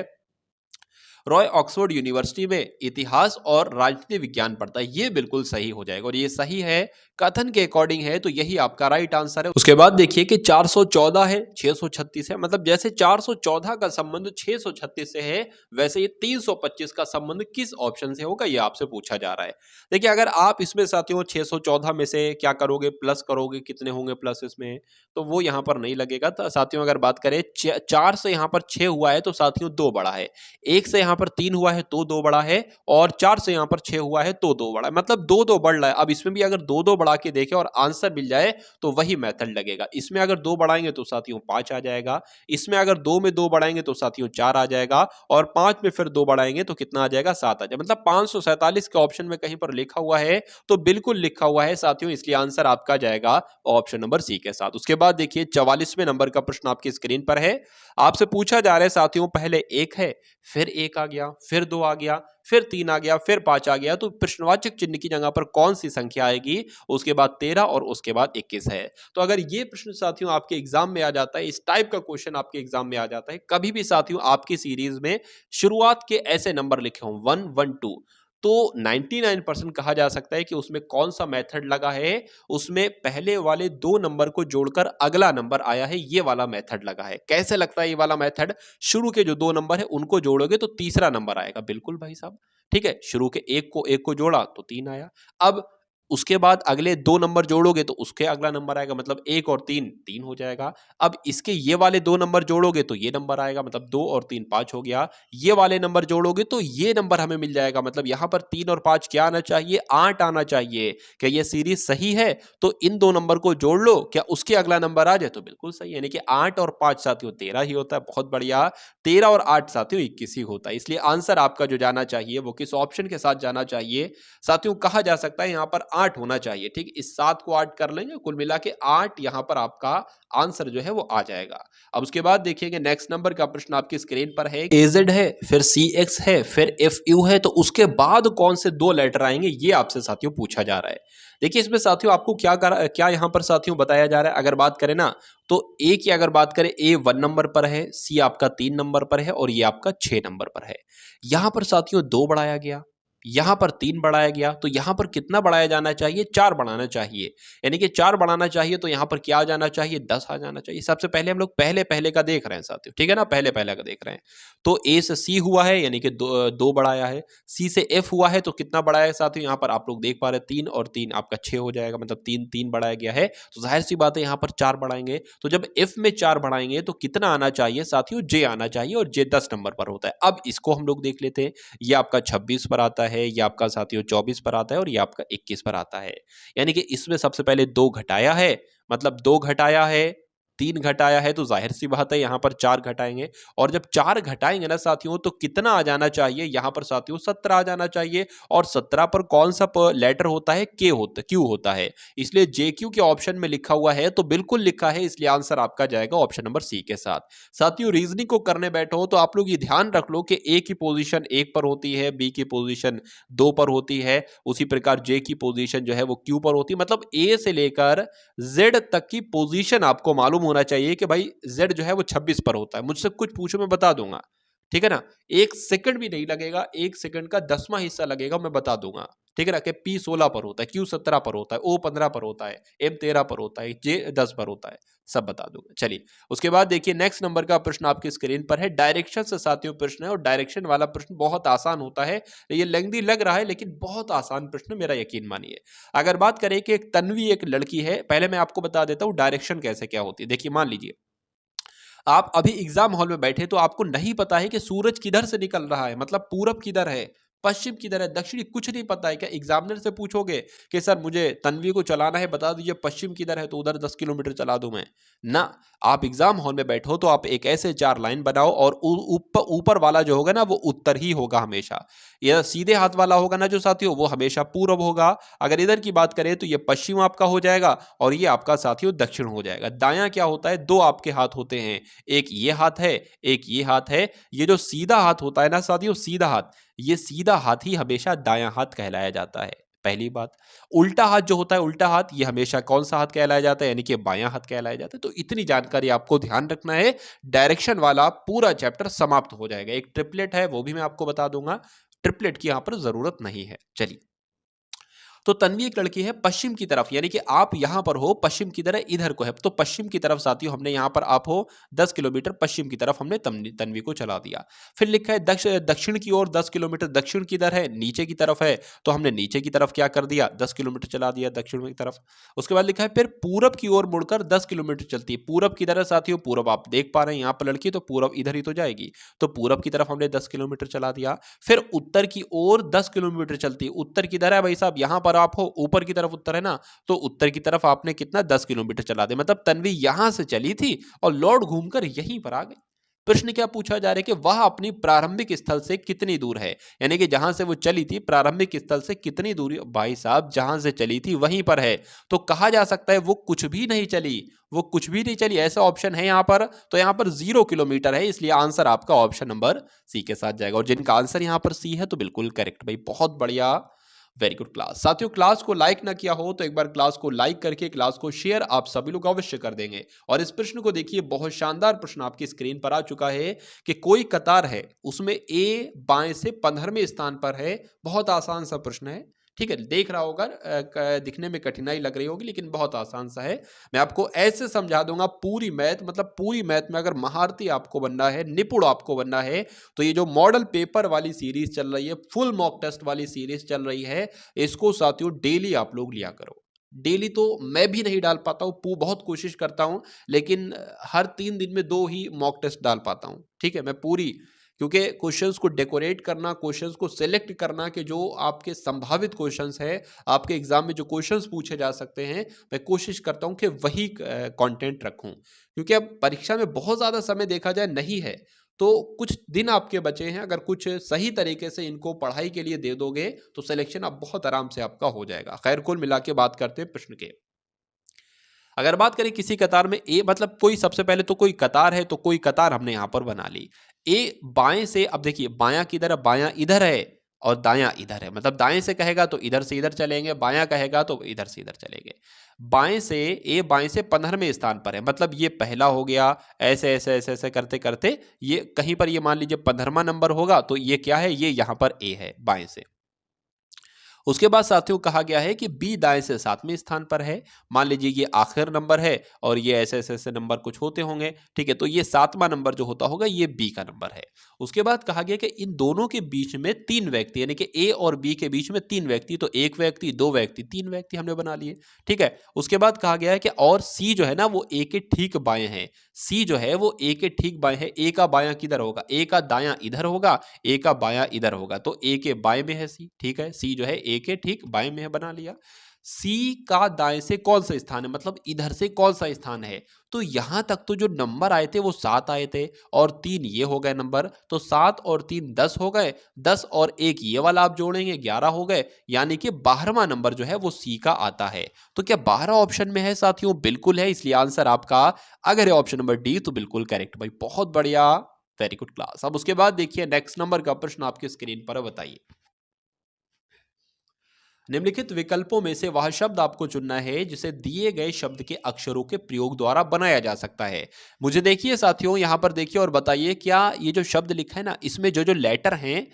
S1: रॉय ऑक्सफोर्ड यूनिवर्सिटी में इतिहास और राजनीति विज्ञान पढ़ता है, ये बिल्कुल सही हो जाएगा और ये सही है, कथन के अकॉर्डिंग है, तो यही आपका राइट आंसर है। उसके बाद देखिए कि 414 है, 636 है, मतलब जैसे 414 का संबंध 636 से है, वैसे ये 325 का संबंध किस ऑप्शन से होगा, ये आपसे पूछा जा रहा है। देखिए अगर आप इसमें साथियों 614 में से क्या करोगे, प्लस करोगे, कितने होंगे प्लस इसमें, तो वो यहाँ पर नहीं लगेगा। तो साथियों अगर बात करें 4 से यहाँ पर 6 हुआ है तो साथियों 2 बड़ा है, 1 से यहाँ यहाँ पर 3 हुआ है तो 2 बड़ा है, और 4 से यहाँ पर 6 हुआ है तो 2 बड़ा है, मतलब 2-2 बढ़ रहा है। अब इसमें भी अगर 2-2 बढ़ा के देखें और आंसर मिल जाए तो वही मेथड लगेगा। इसमें अगर 2 बढ़ाएंगे तो साथियों 5 आ जाएगा, इसमें अगर 2 में 2 बढ़ाएंगे तो साथियों 4 आ जाएगा, और 5 में फिर 2 बढ़ाएंगे तो कितना आ जाएगा, 7 आ जाएगा। मतलब 547 के ऑप्शन में कहीं पर लिखा हुआ है तो बिल्कुल लिखा हुआ है साथियों, इसलिए आंसर आपका जाएगा ऑप्शन नंबर सी के साथ। उसके बाद देखिए 44वें नंबर का प्रश्न आपकी स्क्रीन पर है। आपसे पूछा जा रहा है साथियों, पहले 1 है, फिर 1 आ गया, फिर 2 आ गया, फिर 3 आ गया, फिर 5 आ गया, तो प्रश्नवाचक चिन्ह की जगह पर कौन सी संख्या आएगी? उसके बाद 13 और उसके बाद 21 है। तो अगर ये प्रश्न साथियों आपके एग्जाम में आ जाता है, इस टाइप का क्वेश्चन आपके एग्जाम में आ जाता है, कभी भी साथियों आपकी सीरीज में शुरुआत के ऐसे नंबर लिखे हों 1 1 2, तो 99% कहा जा सकता है कि उसमें कौन सा मेथड लगा है, उसमें पहले वाले 2 नंबर को जोड़कर अगला नंबर आया है, ये वाला मेथड लगा है। कैसे लगता है ये वाला मेथड? शुरू के जो 2 नंबर है उनको जोड़ोगे तो तीसरा नंबर आएगा, बिल्कुल भाई साहब, ठीक है। शुरू के एक को जोड़ा तो 3 आया। अब उसके बाद अगले 2 नंबर जोड़ोगे तो उसके अगला नंबर आएगा, मतलब 1 और 3 3 हो जाएगा। अब इसके ये वाले 2 नंबर जोड़ोगे तो ये नंबर आएगा, मतलब 2 और 3 5 हो गया। ये वाले नंबर जोड़ोगे तो ये नंबर हमें मिल जाएगा, मतलब यहां पर 3 और 5 क्या आना चाहिए, 8 आना चाहिए। क्या ये सीरीज सही है? तो इन 2 नंबर को जोड़ लो, क्या उसके अगला नंबर आ जाए तो बिल्कुल सही है, यानी कि 8 और 5 साथियों 13 ही होता है। बहुत बढ़िया, 13 और 8 साथियों 21 ही होता है। इसलिए आंसर आपका जो जाना चाहिए वो किस ऑप्शन के साथ जाना चाहिए साथियों? कहा जा सकता है यहां पर 8 होना चाहिए, ठीक। इस 7 को 8 कर लेंगे, कुल मिला के 8 यहां पर आपका आंसर जो है वो आ जाएगा। अब उसके बाद देखिएगा नेक्स्ट नंबर का प्रश्न आपकी स्क्रीन पर है। एजेड है, फिर CX है, फिर FU है, तो उसके बाद कौन से 2 लेटर आएंगे, ये आपसे साथियों पूछा जा रहा है। देखिए इसमें साथियों आपको क्या यहां पर साथियों बताया जा रहा है, अगर बात करें ना तो A की अगर बात करें, A 1 नंबर पर है, C आपका 3 नंबर पर है, और ये आपका 6 नंबर पर है। यहां पर साथियों 2 बढ़ाया गया, यहां पर 3 बढ़ाया गया, तो यहां पर कितना बढ़ाया जाना चाहिए? 4 बढ़ाना चाहिए, यानी कि 4 बढ़ाना चाहिए, तो यहां पर क्या आ जाना चाहिए? 10 आ जाना चाहिए। सबसे पहले हम लोग पहले पहले का देख रहे हैं साथियों, ठीक है ना, पहले पहले का देख रहे हैं। तो A से C हुआ है, यानी कि 2 बढ़ाया है। C से F हुआ है, तो कितना बढ़ाया है साथियों? यहां पर आप लोग देख पा रहे हैं 3 और 3 आपका 6 हो जाएगा, मतलब 3 3 बढ़ाया गया है, तो जाहिर सी बात है यहां पर 4 बढ़ाएंगे। तो जब F में 4 बढ़ाएंगे तो कितना आना चाहिए साथियों? J आना चाहिए, और J 10 नंबर पर होता है। अब इसको हम लोग देख लेते हैं। ये आपका 26 पर आता है, ये आपका साथियों 24 पर आता है, और ये आपका 21 पर आता है। यानी कि इसमें सबसे पहले 2 घटाया है, मतलब 2 घटाया है, 3 घटाया है, तो जाहिर सी बात है यहां पर 4 घटाएंगे, और जब 4 घटाएंगे ना साथियों तो कितना आ जाना चाहिए? यहां पर साथियों 17 आ जाना चाहिए, और 17 पर कौन सा लेटर होता है? Q होता है, इसलिए JQ के ऑप्शन में लिखा हुआ है तो बिल्कुल लिखा है, इसलिए आंसर आपका जाएगा ऑप्शन नंबर सी के साथ। साथियों रीजनिंग को करने बैठो तो आप लोग ये ध्यान रख लो कि A की पोजीशन 1 पर होती है, B की पोजीशन 2 पर होती है, उसी प्रकार J की पोजीशन जो है वो Q पर होती है। मतलब A से लेकर Z तक की पोजीशन आपको मालूम होना चाहिए कि भाई Z जो है वो 26 पर होता है। मुझसे कुछ पूछो मैं बता दूंगा, ठीक है ना। 1 सेकंड भी नहीं लगेगा, 1 सेकंड का 10वां हिस्सा लगेगा, मैं बता दूंगा, ठीक है ना, कि P 16 पर होता है, Q 17 पर होता है, O 15 पर होता है, M 13 पर होता है, J 10 पर होता है, सब बता दूंगा। चलिए उसके बाद देखिए नेक्स्ट नंबर का प्रश्न आपकी स्क्रीन पर है। डायरेक्शन से साथियों प्रश्न है, और डायरेक्शन वाला प्रश्न बहुत आसान होता है। ये लेंथी लग रहा है लेकिन बहुत आसान प्रश्न, मेरा यकीन मानिए। अगर बात करें कि एक तन्वी एक लड़की है, पहले मैं आपको बता देता हूं डायरेक्शन कैसे क्या होती है। देखिए मान लीजिए आप अभी एग्जाम हॉल में बैठे, तो आपको नहीं पता है कि सूरज किधर से निकल रहा है, मतलब पूरब किधर है, पश्चिम किधर है, दक्षिणी कुछ नहीं पता है। क्या एग्जामिनर से पूछोगे कि सर मुझे तन्वी को चलाना है, बता दीजिए पश्चिम किधर है, तो उधर 10 किलोमीटर चला दूं मैं? ना। आप एग्जाम हॉल में बैठो तो आप एक ऐसे 4 लाइन बनाओ, और ऊपर वाला जो होगा ना वो उत्तर ही होगा हमेशा। यह सीधे हाथ वाला होगा ना जो साथियों, वो हमेशा पूरब होगा। अगर इधर की बात करें तो ये पश्चिम आपका हो जाएगा, और ये आपका साथियों दक्षिण हो जाएगा। दायां क्या होता है? 2 आपके हाथ होते हैं, एक ये हाथ है, एक ये हाथ है। ये जो सीधा हाथ होता है ना साथियों, सीधा हाथ, ये सीधा हाथ ही हमेशा दायां हाथ कहलाया जाता है, पहली बात। उल्टा हाथ जो होता है, उल्टा हाथ, ये हमेशा कौन सा हाथ कहलाया जाता है? यानी कि बायां हाथ कहलाया जाता है। तो इतनी जानकारी आपको ध्यान रखना है, डायरेक्शन वाला पूरा चैप्टर समाप्त हो जाएगा। एक ट्रिपलेट है वो भी मैं आपको बता दूंगा, ट्रिपलेट की यहां पर जरूरत नहीं है। चलिए तो तन्वी एक लड़की है पश्चिम की तरफ, यानी कि आप यहां पर हो पश्चिम की तरह इधर को है, तो पश्चिम की तरफ साथियों हमने यहां पर आप हो 10 किलोमीटर पश्चिम की तरफ हमने तन्वी को चला दिया। फिर लिखा है दक्षिण की ओर 10 किलोमीटर, दक्षिण किधर है, नीचे की तरफ है, तो हमने नीचे की तरफ क्या कर दिया 10 किलोमीटर चला दिया दक्षिण की तरफ। उसके बाद लिखा है फिर पूरब की ओर मुड़कर 10 किलोमीटर चलती है। पूरब किधर है साथियों, पूरब आप देख पा रहे हैं यहां पर लड़की, तो पूरब इधर ही तो जाएगी, तो पूरब की तरफ हमने 10 किलोमीटर चला दिया। फिर उत्तर की ओर 10 किलोमीटर चलती है। उत्तर किधर है भाई साहब, यहां पर आप हो ऊपर की तरफ उत्तर है ना, तो उत्तर की तरफ आपने कितना 10 किलोमीटर चला दिया, मतलब तन्वी यहां से चली थी और लौट घूमकर यहीं पर आ गई। प्रश्न क्या पूछा जा रहा है कि वह अपनी प्रारंभिक स्थल से कितनी दूर है, यानी कि जहां से वो चली थी प्रारंभिक स्थल से कितनी दूरी, भाई साहब जहां से चली थी वहीं पर है, तो कहा जा सकता है वो कुछ भी नहीं चली, वो कुछ भी नहीं चली, ऐसा ऑप्शन है यहां पर, तो यहां पर 0 किलोमीटर है, इसलिए आंसर आपका ऑप्शन नंबर सी के साथ जाएगा। और जिनका आंसर यहां पर सी है तो बिल्कुल करेक्ट भाई, बहुत बढ़िया, वेरी गुड क्लास। साथियों क्लास को लाइक ना किया हो तो एक बार क्लास को लाइक करके क्लास को शेयर आप सभी लोग अवश्य कर देंगे। और इस प्रश्न को देखिए, बहुत शानदार प्रश्न आपकी स्क्रीन पर आ चुका है कि कोई कतार है उसमें ए बाएं से 15वें स्थान पर है। बहुत आसान सा प्रश्न है, ठीक है, देख रहा होगा दिखने में कठिनाई लग रही होगी लेकिन बहुत आसान सा है। मैं आपको ऐसे समझा दूंगा पूरी मैथ, मतलब पूरी मैथ में अगर महारथी आपको बनना है, निपुण आपको बनना है, तो ये जो मॉडल पेपर वाली सीरीज चल रही है, फुल मॉक टेस्ट वाली सीरीज चल रही है, इसको साथियों डेली आप लोग लिया करो। डेली तो मैं भी नहीं डाल पाता हूँ, बहुत कोशिश करता हूँ, लेकिन हर 3 दिन में 2 ही मॉक टेस्ट डाल पाता हूँ, ठीक है। मैं पूरी, क्योंकि क्वेश्चंस को डेकोरेट करना, क्वेश्चंस को सिलेक्ट करना कि जो आपके संभावित क्वेश्चंस है, आपके एग्जाम में जो क्वेश्चंस पूछे जा सकते हैं, मैं कोशिश करता हूं कि वही कंटेंट रखूं, क्योंकि अब परीक्षा में बहुत ज़्यादा समय देखा जाए नहीं है, तो कुछ दिन आपके बचे हैं, अगर कुछ सही तरीके से इनको पढ़ाई के लिए दे दोगे तो सिलेक्शन आप बहुत आराम से आपका हो जाएगा। खैर, कुल मिला के बात करते हैं प्रश्न के। अगर बात करें किसी कतार में ए, मतलब कोई सबसे पहले तो कोई कतार है, तो कोई कतार हमने यहां पर बना ली। ए बाएं से, अब देखिए बायां किधर है, बायां इधर है और दायां इधर है, मतलब दाएं से कहेगा तो इधर से इधर चलेंगे, बायां कहेगा तो इधर से इधर चलेंगे। बाएं से, ए बाएं से 15वें स्थान पर है, मतलब ये पहला हो गया, ऐसे ऐसे ऐसे ऐसे करते करते ये कहीं पर, ये मान लीजिए 15वां नंबर होगा, तो ये क्या है, ये यहां पर ए है बाएं से। उसके बाद साथियों कहा गया है कि बी दाएं से 7वें स्थान पर है, मान लीजिए ये आखिर नंबर है और ये ऐसे ऐसे ऐसे नंबर कुछ होते होंगे, ठीक है, तो ये 7वां नंबर जो होता होगा ये बी का नंबर है। उसके बाद कहा गया कि इन दोनों के बीच में 3 व्यक्ति, यानी कि ए और बी के बीच में 3 व्यक्ति, तो 1 व्यक्ति, 2 व्यक्ति, 3 व्यक्ति हमने बना लिए, ठीक है। उसके बाद कहा गया है कि और सी जो है ना वो ए के ठीक बाएं है, सी जो है वो ए के ठीक बाएं है। ए का बायां किधर होगा, ए का दायां इधर होगा, ए का बायां इधर होगा, तो ए के बाएं में है सी, ठीक है, सी जो है ए के ठीक बाएं में है, बना लिया। सी का दाएं से कौन सा स्थान है, मतलब इधर से कौन सा स्थान है, तो यहां तक तो जो नंबर आए थे वो 7 आए थे और 3 ये हो गए नंबर, तो 7 और 3 10 हो गए, 10 और 1 ये वाला आप जोड़ेंगे 11 हो गए, यानी कि 12वां नंबर जो है वो सी का आता है। तो क्या 12 ऑप्शन में है साथियों, बिल्कुल है, इसलिए आंसर आपका अगर है ऑप्शन नंबर डी तो बिल्कुल करेक्ट भाई, बहुत बढ़िया, वेरी गुड क्लास। अब उसके बाद देखिए नेक्स्ट नंबर का प्रश्न आपकी स्क्रीन पर, बताइए निम्नलिखित विकल्पों में से वह शब्द आपको चुनना है जिसे दिए गए शब्द के अक्षरों के प्रयोग द्वारा बनाया जा सकता है। मुझे देखिए साथियों यहां पर देखिए और बताइए, क्या ये जो शब्द लिखा है ना, इसमें जो जो लेटर हैं,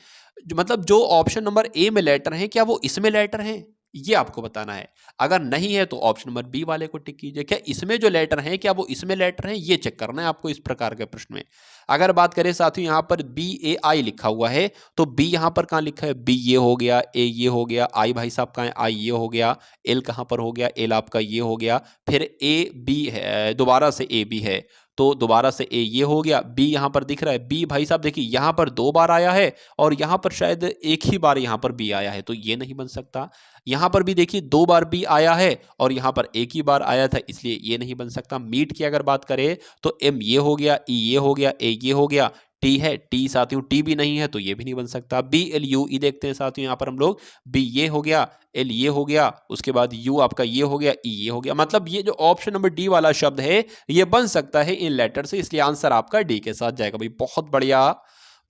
S1: मतलब जो ऑप्शन नंबर ए में लेटर हैं, क्या वो इसमें लेटर हैं, ये आपको बताना है। अगर नहीं है तो ऑप्शन नंबर बी वाले को टिक कीजिए, क्या इसमें जो लेटर हैं क्या वो इसमें लेटर हैं, ये चेक करना है आपको इस प्रकार के प्रश्न में। अगर बात करें साथियों यहाँ पर बी ए आई लिखा हुआ है, तो बी यहाँ पर कहाँ लिखा है, बी ये हो गया, ए ये हो गया, आई भाई साहब कहाँ है, आई ये हो गया, एल कहाँ पर हो गया, एल आपका ये हो गया, फिर ए बी है, दोबारा से ए बी है, तो दोबारा से ए ये हो गया, बी यहां पर दिख रहा है, बी भाई साहब देखिए यहां पर 2 बार आया है और यहां पर शायद एक ही बार यहां पर बी आया है, तो ये नहीं बन सकता। यहां पर भी देखिए 2 बार बी आया है और यहां पर एक ही बार आया था, इसलिए ये नहीं बन सकता। मीट की अगर बात करें तो एम ये हो गया, ई ये हो गया, ए ये हो गया, टी है, टी साथियों टी भी नहीं है तो ये भी नहीं बन सकता। बी एल यू ई देखते हैं साथियों यहां पर हम लोग, बी ये हो गया, एल ये हो गया, उसके बाद यू आपका ये हो गया, ई ये हो गया, मतलब ये जो ऑप्शन नंबर डी वाला शब्द है ये बन सकता है इन लेटर से, इसलिए आंसर आपका डी के साथ जाएगा भाई, बहुत बढ़िया,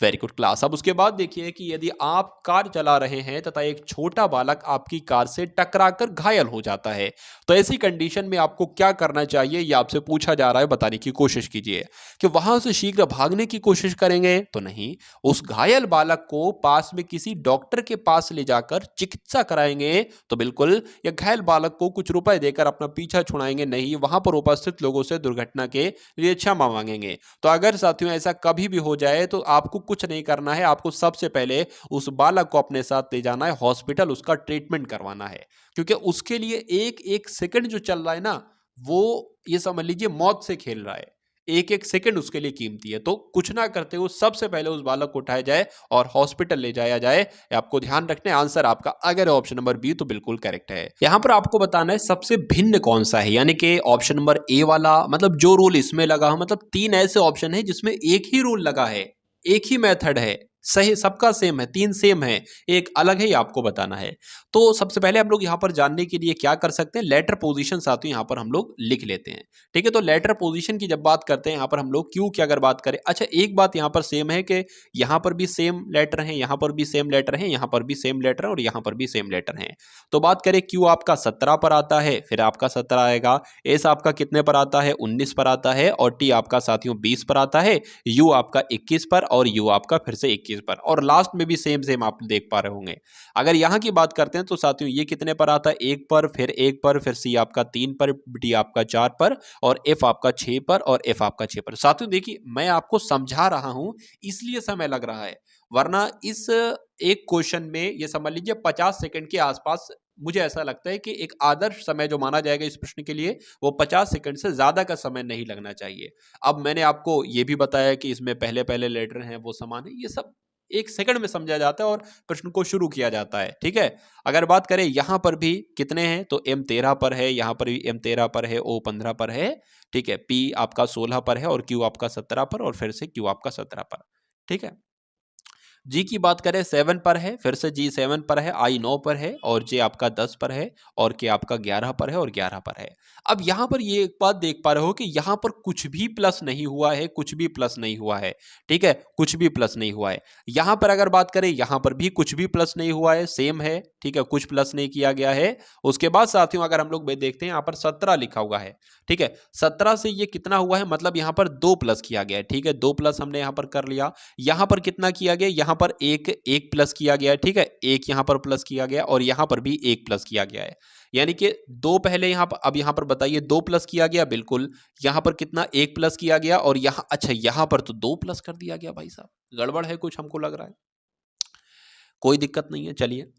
S1: वेरी गुड क्लास। अब उसके बाद देखिए कि यदि आप कार चला रहे हैं तथा एक छोटा बालक आपकी कार से टकराकर घायल हो जाता है, तो ऐसी कंडीशन में आपको क्या करना चाहिए, ये आपसे पूछा जा रहा है। बताने की कोशिश कीजिए कि वहां से शीघ्र भागने की कोशिश करेंगे तो नहीं, उस घायल बालक को पास में किसी डॉक्टर के पास ले जाकर चिकित्सा कराएंगे तो बिल्कुल, या घायल बालक को कुछ रुपए देकर अपना पीछा छुड़ाएंगे नहीं, वहां पर उपस्थित लोगों से दुर्घटना के लिए क्षमा मांगेंगे। तो अगर साथियों ऐसा कभी भी हो जाए तो आपको कुछ नहीं करना है, आपको सबसे पहले उस बालक को अपने साथ ले जाना है हॉस्पिटल, उसका ट्रीटमेंट करवाना है, क्योंकि उसके लिए एक एक सेकंड जो चल रहा है ना, वो ये समझ लीजिए मौत से खेल रहा है। एक एक सेकंड उसके लिए कीमती है। तो कुछ ना करते हुए सबसे पहले उस बालक को उठाया जाए और हॉस्पिटल ले जाया जाए। ये आपको ध्यान रखना है। आंसर आपका अगर ऑप्शन नंबर बी तो बिल्कुल करेक्ट है। यहां पर आपको बताना है सबसे भिन्न कौन सा है, यानी कि ऑप्शन नंबर ए वाला, मतलब जो रूल इसमें लगा हो, मतलब तीन ऐसे ऑप्शन है जिसमें एक ही रूल लगा है, एक ही मेथड है, सही सबका सेम है, तीन सेम है, एक अलग है, ये आपको बताना है। तो सबसे पहले हम लोग यहां पर जानने के लिए क्या कर सकते हैं, लेटर पोजीशन साथियों यहां पर हम लोग लिख लेते हैं। ठीक है, तो लेटर पोजीशन की जब बात करते हैं यहां पर हम लोग क्यू की अगर बात करें, अच्छा एक बात यहां पर सेम है कि यहां पर भी सेम लेटर है, यहां पर भी सेम लेटर है, यहां पर भी सेम लेटर है और यहां पर भी सेम लेटर है। तो बात करें क्यू आपका 17 पर आता है, फिर आपका 17 आएगा, एस आपका कितने पर आता है, 19 पर आता है, और टी आपका साथियों 20 पर आता है, यू आपका 21 पर, और यू आपका फिर से 21 पर, और लास्ट में भी सेम सेम आप देख पा रहे होंगे। अगर यहां की बात करते हैं तो साथियों ये कितने पर आता है, 1 पर, फिर 1 पर, फिर सी आपका 3 पर, डी आपका 4 पर, और एफ आपका 6 पर, और एफ आपका 6 पर। साथियों देखिए मैं आपको समझा रहा हूं इसलिए समय लग रहा है, वरना इस एक क्वेश्चन में ये समझ लीजिए 50 सेकंड के आसपास मुझे ऐसा लगता है कि एक आदर्श समय जो माना जाएगा इस प्रश्न के लिए वो 50 सेकंड से ज्यादा का समय नहीं लगना चाहिए। अब मैंने आपको ये भी बताया कि इसमें पहले पहले लेटर हैं वो समान है, ये सब एक सेकंड में समझा जाता है और प्रश्न को शुरू किया जाता है। ठीक है, अगर बात करें यहां पर भी कितने हैं तो एम 13 पर है, यहां पर भी एम 13 पर है, ओ 15 पर है, ठीक है, पी आपका 16 पर है, और क्यू आपका 17 पर, और फिर से क्यू आपका 17 पर। ठीक है, जी की बात करें 7 पर है, फिर से जी 7 पर है, आई 9 पर है, और जे आपका 10 पर है, और के आपका 11 पर है, और 11 पर है। अब यहां पर ये एक बात देख पा रहे हो कि यहां पर कुछ भी प्लस नहीं हुआ है, कुछ भी प्लस नहीं हुआ है। ठीक है, कुछ भी प्लस नहीं हुआ है। यहां पर अगर बात करें यहां पर भी कुछ भी प्लस नहीं हुआ है, सेम है। ठीक है, कुछ प्लस नहीं किया गया है। उसके बाद साथियों अगर हम लोग देखते हैं यहां पर 17 लिखा हुआ है। ठीक है, 17 से ये कितना हुआ है, मतलब यहां पर 2 प्लस किया गया है। ठीक है, 2 प्लस हमने यहां पर कर लिया। यहां पर कितना किया गया, यहां पर एक प्लस किया गया है। ठीक है, एक यहां पर प्लस किया गया और यहां पर भी एक प्लस किया गया है, यानी कि दो पहले यहां पर, अब यहां पर बताइए 2 प्लस किया गया, बिल्कुल। यहां पर कितना, एक प्लस किया गया, और यहां अच्छा यहां पर तो 2 प्लस कर दिया गया। भाई साहब गड़बड़ है कुछ, हमको लग रहा है। कोई दिक्कत नहीं है, चलिए।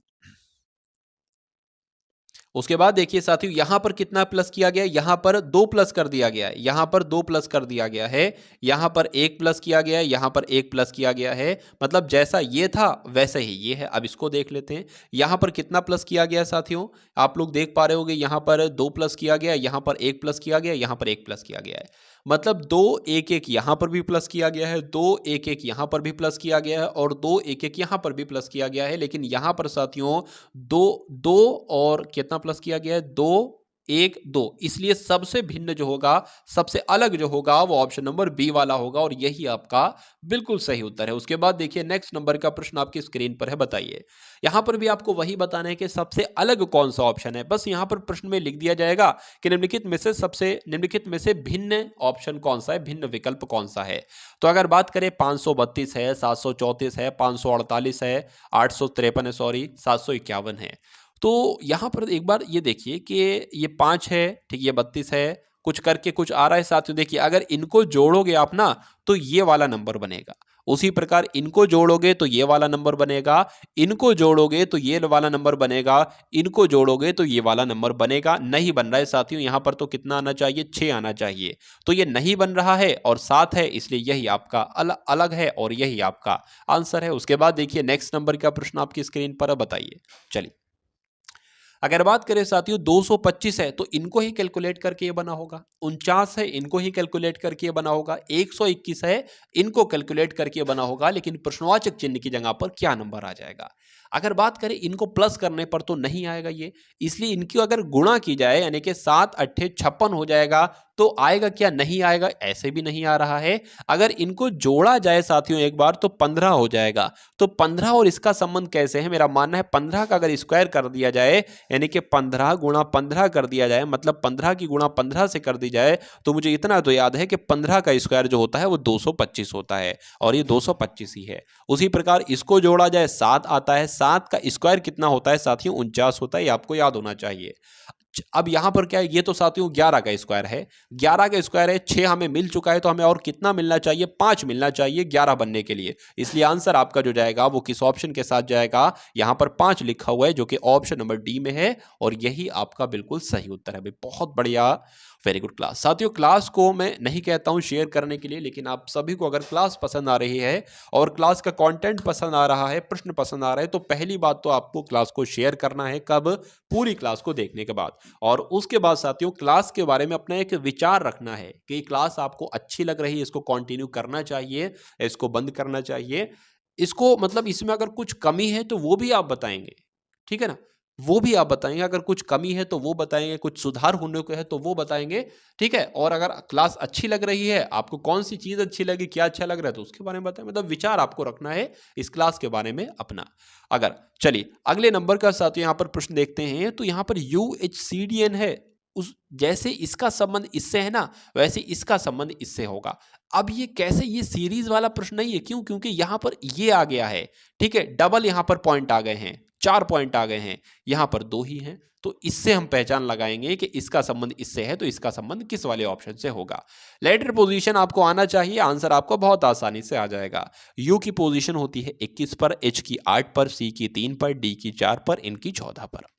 S1: उसके बाद देखिए साथियों यहां पर कितना प्लस किया गया, यहां पर 2 प्लस कर दिया गया है, यहां पर 2 प्लस कर दिया गया है, यहां पर 1 प्लस किया गया है, यहां पर 1 प्लस किया गया है, मतलब जैसा ये था वैसे ही ये है। अब इसको देख लेते हैं, यहां पर कितना प्लस किया गया साथियों, आप लोग देख पा रहे होंगे, यहां पर 2 प्लस किया गया, यहां पर 1 प्लस किया गया, यहां पर 1 प्लस किया गया है, मतलब 2 1 1 यहां पर भी प्लस किया गया है, 2 1 1 यहां पर भी प्लस किया गया है, और 2 1 1 यहां पर भी प्लस किया गया है। लेकिन यहां पर साथियों दो दो और कितना प्लस किया गया है, 2 1 2, इसलिए सबसे भिन्न जो होगा, सबसे अलग जो होगा वो ऑप्शन नंबर बी वाला होगा, और यही आपका बिल्कुल सही उत्तर है। उसके बाद देखिए नेक्स्ट नंबर का प्रश्न आपकी स्क्रीन पर है, बताइए। यहां पर भी आपको वही बताना है कि सबसे अलग कौन सा ऑप्शन है। बस यहां पर प्रश्न में लिख दिया जाएगा कि निम्नलिखित में से भिन्न ऑप्शन कौन सा है, भिन्न विकल्प कौन सा है। तो अगर बात करें 532 है, 734 है, 548 है, 853 है, सॉरी 751 है। तो यहां पर एक बार ये देखिए कि ये 5 है, ठीक, ये 32 है, कुछ करके कुछ आ रहा है साथियों। देखिए अगर इनको जोड़ोगे आप ना तो ये वाला नंबर बनेगा, उसी प्रकार इनको जोड़ोगे तो ये वाला नंबर बनेगा, इनको जोड़ोगे तो ये वाला नंबर बनेगा, इनको जोड़ोगे तो ये वाला नंबर बनेगा। नहीं बन रहा है साथियों, यहां पर तो कितना आना चाहिए, 6 आना चाहिए, तो ये नहीं बन रहा है और 7 है, इसलिए यही आपका अलग है और यही आपका आंसर है। उसके बाद देखिए नेक्स्ट नंबर का प्रश्न आपकी स्क्रीन पर है, बताइए। चलिए अगर बात करें साथियों 225 है तो इनको ही कैलकुलेट करके ये बना होगा, 49 है इनको ही कैलकुलेट करके ये बना होगा, 121 है इनको कैलकुलेट करके ये बना होगा, लेकिन प्रश्नवाचक चिन्ह की जगह पर क्या नंबर आ जाएगा। अगर बात करें इनको प्लस करने पर तो नहीं आएगा ये, इसलिए इनकी अगर गुणा की जाए यानी कि 7 अट्ठे 56 हो जाएगा तो आएगा क्या, नहीं आएगा, ऐसे भी नहीं आ रहा है। अगर इनको जोड़ा जाए साथियों एक बार तो 15 हो जाएगा। तो 15 और इसका संबंध कैसे है, मेरा मानना है 15 का अगर स्क्वायर कर दिया जाए यानी कि 15 गुणा 15 कर दिया जाए, मतलब 15 की गुणा 15 से कर दी जाए, तो मुझे इतना तो याद है कि 15 का स्क्वायर जो होता है वो 225 होता है और ये 225 ही है। उसी प्रकार इसको जोड़ा जाए 7 आता है, 7 का स्क्वायर कितना होता है साथियों 49 होता है, ये आपको याद होना चाहिए। अब यहां पर क्या है, ये तो साथियों 11 का स्क्वायर है, 11 का स्क्वायर है, 6 हमें मिल चुका है तो हमें और कितना मिलना चाहिए, 5 मिलना चाहिए 11 बनने के लिए। इसलिए आंसर आपका जो जाएगा वो किस ऑप्शन के साथ जाएगा, यहां पर 5 लिखा हुआ है जो कि ऑप्शन नंबर डी में है और यही आपका बिल्कुल सही उत्तर है भाई। बहुत बढ़िया, वेरी गुड क्लास। साथियों क्लास को मैं नहीं कहता हूं शेयर करने के लिए, लेकिन आप सभी को अगर क्लास पसंद आ रही है और क्लास का कंटेंट पसंद आ रहा है, प्रश्न पसंद आ रहे हैं, तो पहली बात तो आपको क्लास को शेयर करना है। कब, पूरी क्लास को देखने के बाद। और उसके बाद साथियों क्लास के बारे में अपना एक विचार रखना है कि क्लास आपको अच्छी लग रही है, इसको कंटिन्यू करना चाहिए, इसको बंद करना चाहिए, इसको मतलब इसमें अगर कुछ कमी है तो वो भी आप बताएंगे, ठीक है ना, वो भी आप बताएंगे। अगर कुछ कमी है तो वो बताएंगे, कुछ सुधार होने को है तो वो बताएंगे, ठीक है। और अगर क्लास अच्छी लग रही है, आपको कौन सी चीज अच्छी लगी, क्या अच्छा लग रहा है, तो उसके बारे में बताएं। मतलब विचार आपको रखना है इस क्लास के बारे में अपना। अगर चलिए अगले नंबर का साथ यहाँ पर प्रश्न देखते हैं, तो यहाँ पर UHCDN है, उस जैसे इसका संबंध इससे है ना, वैसे इसका संबंध इससे होगा। अब ये कैसे, ये सीरीज वाला प्रश्न नहीं है, क्यों, क्योंकि यहां पर ये आ गया है, ठीक है, डबल यहां पर पॉइंट आ गए हैं, 4 पॉइंट आ गए हैं, यहां पर 2 ही हैं, तो इससे हम पहचान लगाएंगे कि इसका संबंध इससे है, तो इसका संबंध किस वाले ऑप्शन से होगा। लेटर पोजीशन आपको आना चाहिए, आंसर आपको बहुत आसानी से आ जाएगा। यू की पोजीशन होती है 21 पर, एच की 8 पर, सी की 3 पर, डी की 4 पर, इनकी 14 पर।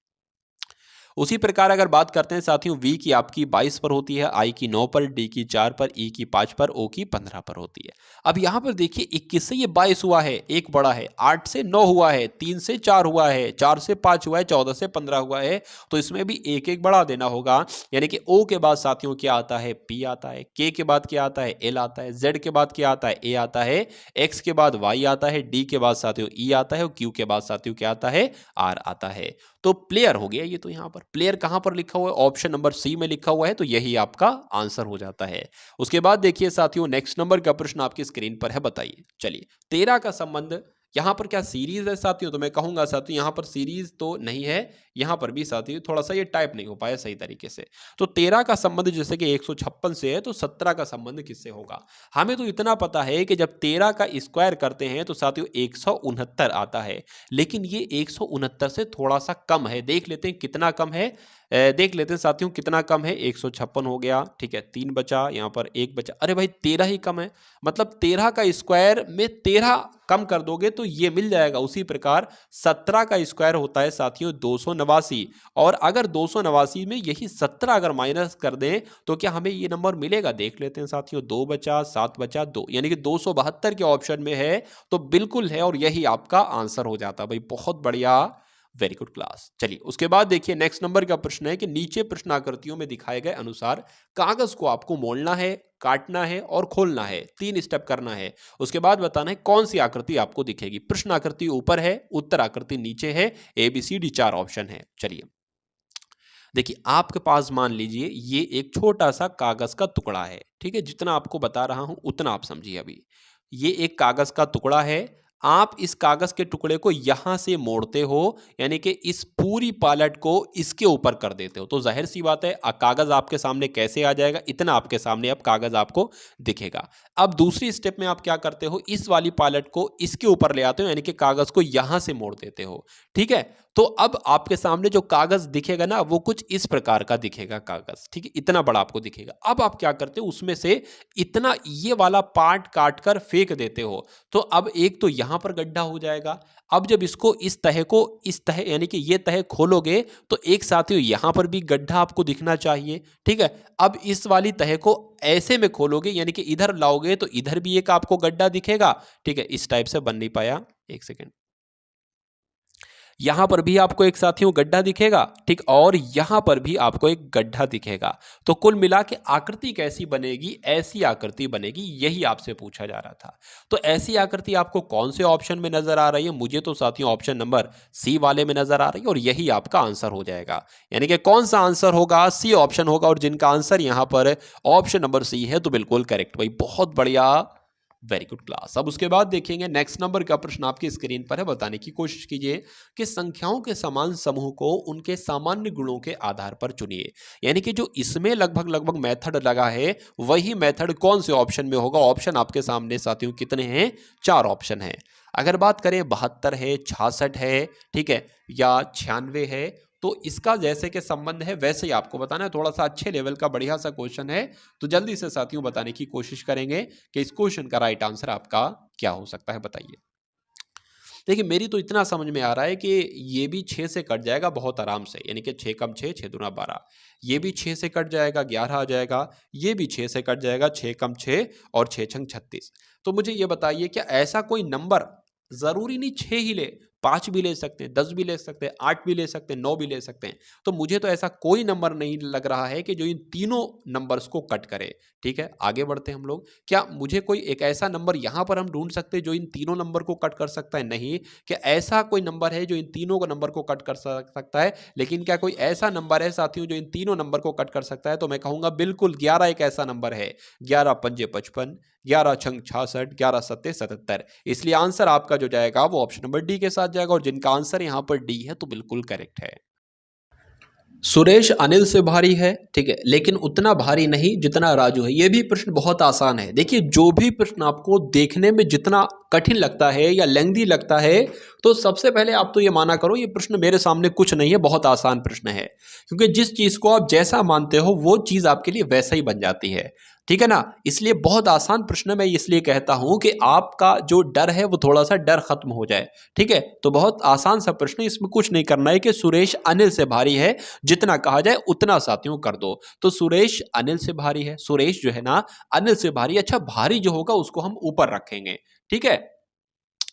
S1: उसी प्रकार अगर बात करते हैं साथियों, वी की आपकी 22 पर होती है, आई की 9 पर, डी की 4 पर, ई की 5 पर, ओ की 15 पर होती है। अब यहां पर देखिए 21 से ये 22 हुआ है, एक बड़ा है, 8 से 9 हुआ है, 3 से 4 हुआ है, 4 से 5 हुआ है, 14 से 15 हुआ है, तो इसमें भी एक एक बढ़ा देना होगा। यानी कि ओ के बाद साथियों क्या आता है, पी आता है, के के बाद क्या आता है, एल आता है, जेड के बाद क्या आता है, ए आता है, एक्स के बाद वाई आता है, डी के बाद साथियों ई आता है और क्यू के बाद साथियों क्या आता है, आर आता है। तो प्लेयर हो गया ये, तो यहां पर प्लेयर कहां पर लिखा हुआ है, ऑप्शन नंबर सी में लिखा हुआ है, तो यही आपका आंसर हो जाता है। उसके बाद देखिए साथियों नेक्स्ट नंबर का प्रश्न आपकी स्क्रीन पर है, बताइए। चलिए 13 का संबंध, यहां पर क्या सीरीज है साथियों, तो मैं कहूंगा साथियों यहां पर सीरीज तो नहीं है, यहां पर भी साथियों थोड़ा सा ये टाइप नहीं हो पाया सही तरीके से। तो 13 का संबंध जैसे कि 156 से है, तो 17 का संबंध किससे होगा। हमें तो इतना पता है कि जब 13 का स्क्वायर करते हैं तो साथियों 169 आता है, लेकिन ये 169 से थोड़ा सा कम है, देख लेते हैं कितना कम है, देख लेते हैं साथियों कितना कम है। 156 हो गया, ठीक है, 3 बचा, यहाँ पर 1 बचा, अरे भाई 13 ही कम है, मतलब 13 का स्क्वायर में 13 कम कर दोगे तो ये मिल जाएगा। उसी प्रकार 17 का स्क्वायर होता है साथियों 289, और अगर 289 में यही 17 अगर माइनस कर दें तो क्या हमें ये नंबर मिलेगा, देख लेते हैं साथियों। 2 बचा, 7 बचा, 2, यानी कि 272 के ऑप्शन में है, तो बिल्कुल है और यही आपका आंसर हो जाता है भाई। बहुत बढ़िया, वेरी गुड क्लास। चलिए उसके बाद देखिए नेक्स्ट नंबर का प्रश्न है कि नीचे प्रश्न आकृतियों में दिखाए गए अनुसार कागज को आपको मोड़ना है, काटना है और खोलना है, 3 स्टेप करना है। उसके बाद बताना है कौन सी आकृति आपको दिखेगी। प्रश्न आकृति ऊपर है, उत्तर आकृति नीचे है, ABCD 4 ऑप्शन है। चलिए देखिए आपके पास मान लीजिए ये एक छोटा सा कागज का टुकड़ा है, ठीक है, जितना आपको बता रहा हूं उतना आप समझिए। अभी ये एक कागज का टुकड़ा है, आप इस कागज के टुकड़े को यहां से मोड़ते हो, यानी कि इस पूरी पालट को इसके ऊपर कर देते हो, तो जाहिर सी बात है कागज आपके सामने कैसे आ जाएगा, इतना आपके सामने अब कागज आपको दिखेगा। अब दूसरी स्टेप में आप क्या करते हो, इस वाली पालट को इसके ऊपर ले आते हो, यानी कि कागज को यहां से मोड़ देते हो, ठीक है। तो अब आपके सामने जो कागज दिखेगा ना वो कुछ इस प्रकार का दिखेगा कागज, ठीक है, इतना बड़ा आपको दिखेगा। अब आप क्या करते हो, उसमें से इतना ये वाला पार्ट काट कर फेंक देते हो, तो अब एक तो यहां पर गड्ढा हो जाएगा। अब जब इसको इस तह यानी कि ये तह खोलोगे तो एक साथियों यहां पर भी गड्ढा आपको दिखना चाहिए, ठीक है। अब इस वाली तह को ऐसे में खोलोगे, यानी कि इधर लाओगे तो इधर भी एक आपको गड्ढा दिखेगा, ठीक है। इस टाइप से बन नहीं पाया, एक सेकेंड। यहां पर भी आपको एक साथियों गड्ढा दिखेगा, ठीक, और यहां पर भी आपको एक गड्ढा दिखेगा। तो कुल मिला के आकृति कैसी बनेगी, ऐसी आकृति बनेगी, यही आपसे पूछा जा रहा था। तो ऐसी आकृति आपको कौन से ऑप्शन में नजर आ रही है? मुझे तो साथियों ऑप्शन नंबर सी वाले में नजर आ रही है और यही आपका आंसर हो जाएगा। यानी कि कौन सा आंसर होगा? सी ऑप्शन होगा। और जिनका आंसर यहां पर ऑप्शन नंबर सी है तो बिल्कुल करेक्ट भाई, बहुत बढ़िया, वेरी गुड क्लास। अब उसके बाद देखेंगे नेक्स्ट नंबर का प्रश्न आपकी स्क्रीन पर है। बताने की कोशिश कीजिए कि संख्याओं के समान समूह को उनके सामान्य गुणों के आधार पर चुनिए। यानी कि जो इसमें लगभग लगभग मेथड लगा है वही मेथड कौन से ऑप्शन में होगा? ऑप्शन आपके सामने साथियों कितने हैं? 4 ऑप्शन हैं। अगर बात करें 72 है, 66 है, ठीक है, या 96 है, तो इसका जैसे कि संबंध है वैसे ही आपको बताना है। थोड़ा सा अच्छे लेवल का बढ़िया सा क्वेश्चन है, तो जल्दी से साथियों बताने की कोशिश करेंगे कि इस क्वेश्चन का राइट आंसर आपका क्या हो सकता है, बताइए। देखिए मेरी तो इतना समझ में आ रहा है कि ये भी 6 से कट जाएगा बहुत आराम से, यानी कि 6 कम 6, 6 दूना 12। ये भी 6 से कट जाएगा, 11 आ जाएगा। ये भी 6 से कट जाएगा, 6 कम 6 और 6 छंग 36। तो मुझे ये बताइए क्या ऐसा कोई नंबर, जरूरी नहीं 6 ही ले, 5 भी ले सकते हैं, 10 भी ले सकते हैं, 8 भी ले सकते हैं, 9 भी ले सकते हैं। तो मुझे तो ऐसा कोई नंबर नहीं लग रहा है कि जो इन तीनों नंबर्स को कट करे। ठीक है, आगे बढ़ते हैं हम लोग। क्या मुझे कोई एक ऐसा नंबर यहां पर हम ढूंढ सकते हैं जो इन तीनों नंबर को कट कर सकता है? नहीं। क्या ऐसा कोई नंबर है जो इन तीनों को नंबर को कट कर सकता है? लेकिन क्या कोई ऐसा नंबर है साथियों जो इन तीनों नंबर को कट कर सकता है? तो मैं कहूंगा बिल्कुल 11 एक ऐसा नंबर है। 11 पंजे 55, 11 छंग 66, 11 सत्ते 77। इसलिए आंसर आपका जो जाएगा वो ऑप्शन नंबर डी के साथ जाएगा। और जिनका आंसर यहां पर डी है तो बिल्कुल करेक्ट है। सुरेश अनिल से भारी है, ठीक है, लेकिन उतना भारी नहीं जितना राजू है। यह भी प्रश्न बहुत आसान है। देखिए जो भी प्रश्न आपको देखने में जितना कठिन लगता है या लेंथी लगता है, तो सबसे पहले आप तो ये माना करो ये प्रश्न मेरे सामने कुछ नहीं है, बहुत आसान प्रश्न है। क्योंकि जिस चीज को आप जैसा मानते हो वो चीज आपके लिए वैसा ही बन जाती है, ठीक है ना। इसलिए बहुत आसान प्रश्न मैं इसलिए कहता हूं कि आपका जो डर है वो थोड़ा सा डर खत्म हो जाए, ठीक है। तो बहुत आसान सा प्रश्न, इसमें कुछ नहीं करना है कि सुरेश अनिल से भारी है, जितना कहा जाए उतना साथियों कर दो। तो सुरेश अनिल से भारी है, सुरेश जो है ना अनिल से भारी। अच्छा भारी जो होगा उसको हम ऊपर रखेंगे, ठीक है।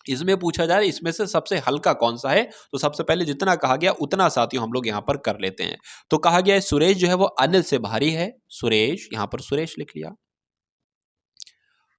S1: इसमें पूछा जा रहा है इसमें से सबसे हल्का कौन सा है, तो सबसे पहले जितना कहा गया उतना साथियों हम लोग यहां पर कर लेते हैं। तो कहा गया है सुरेश जो है वो अनिल से भारी है, सुरेश, यहां पर सुरेश लिख लिया।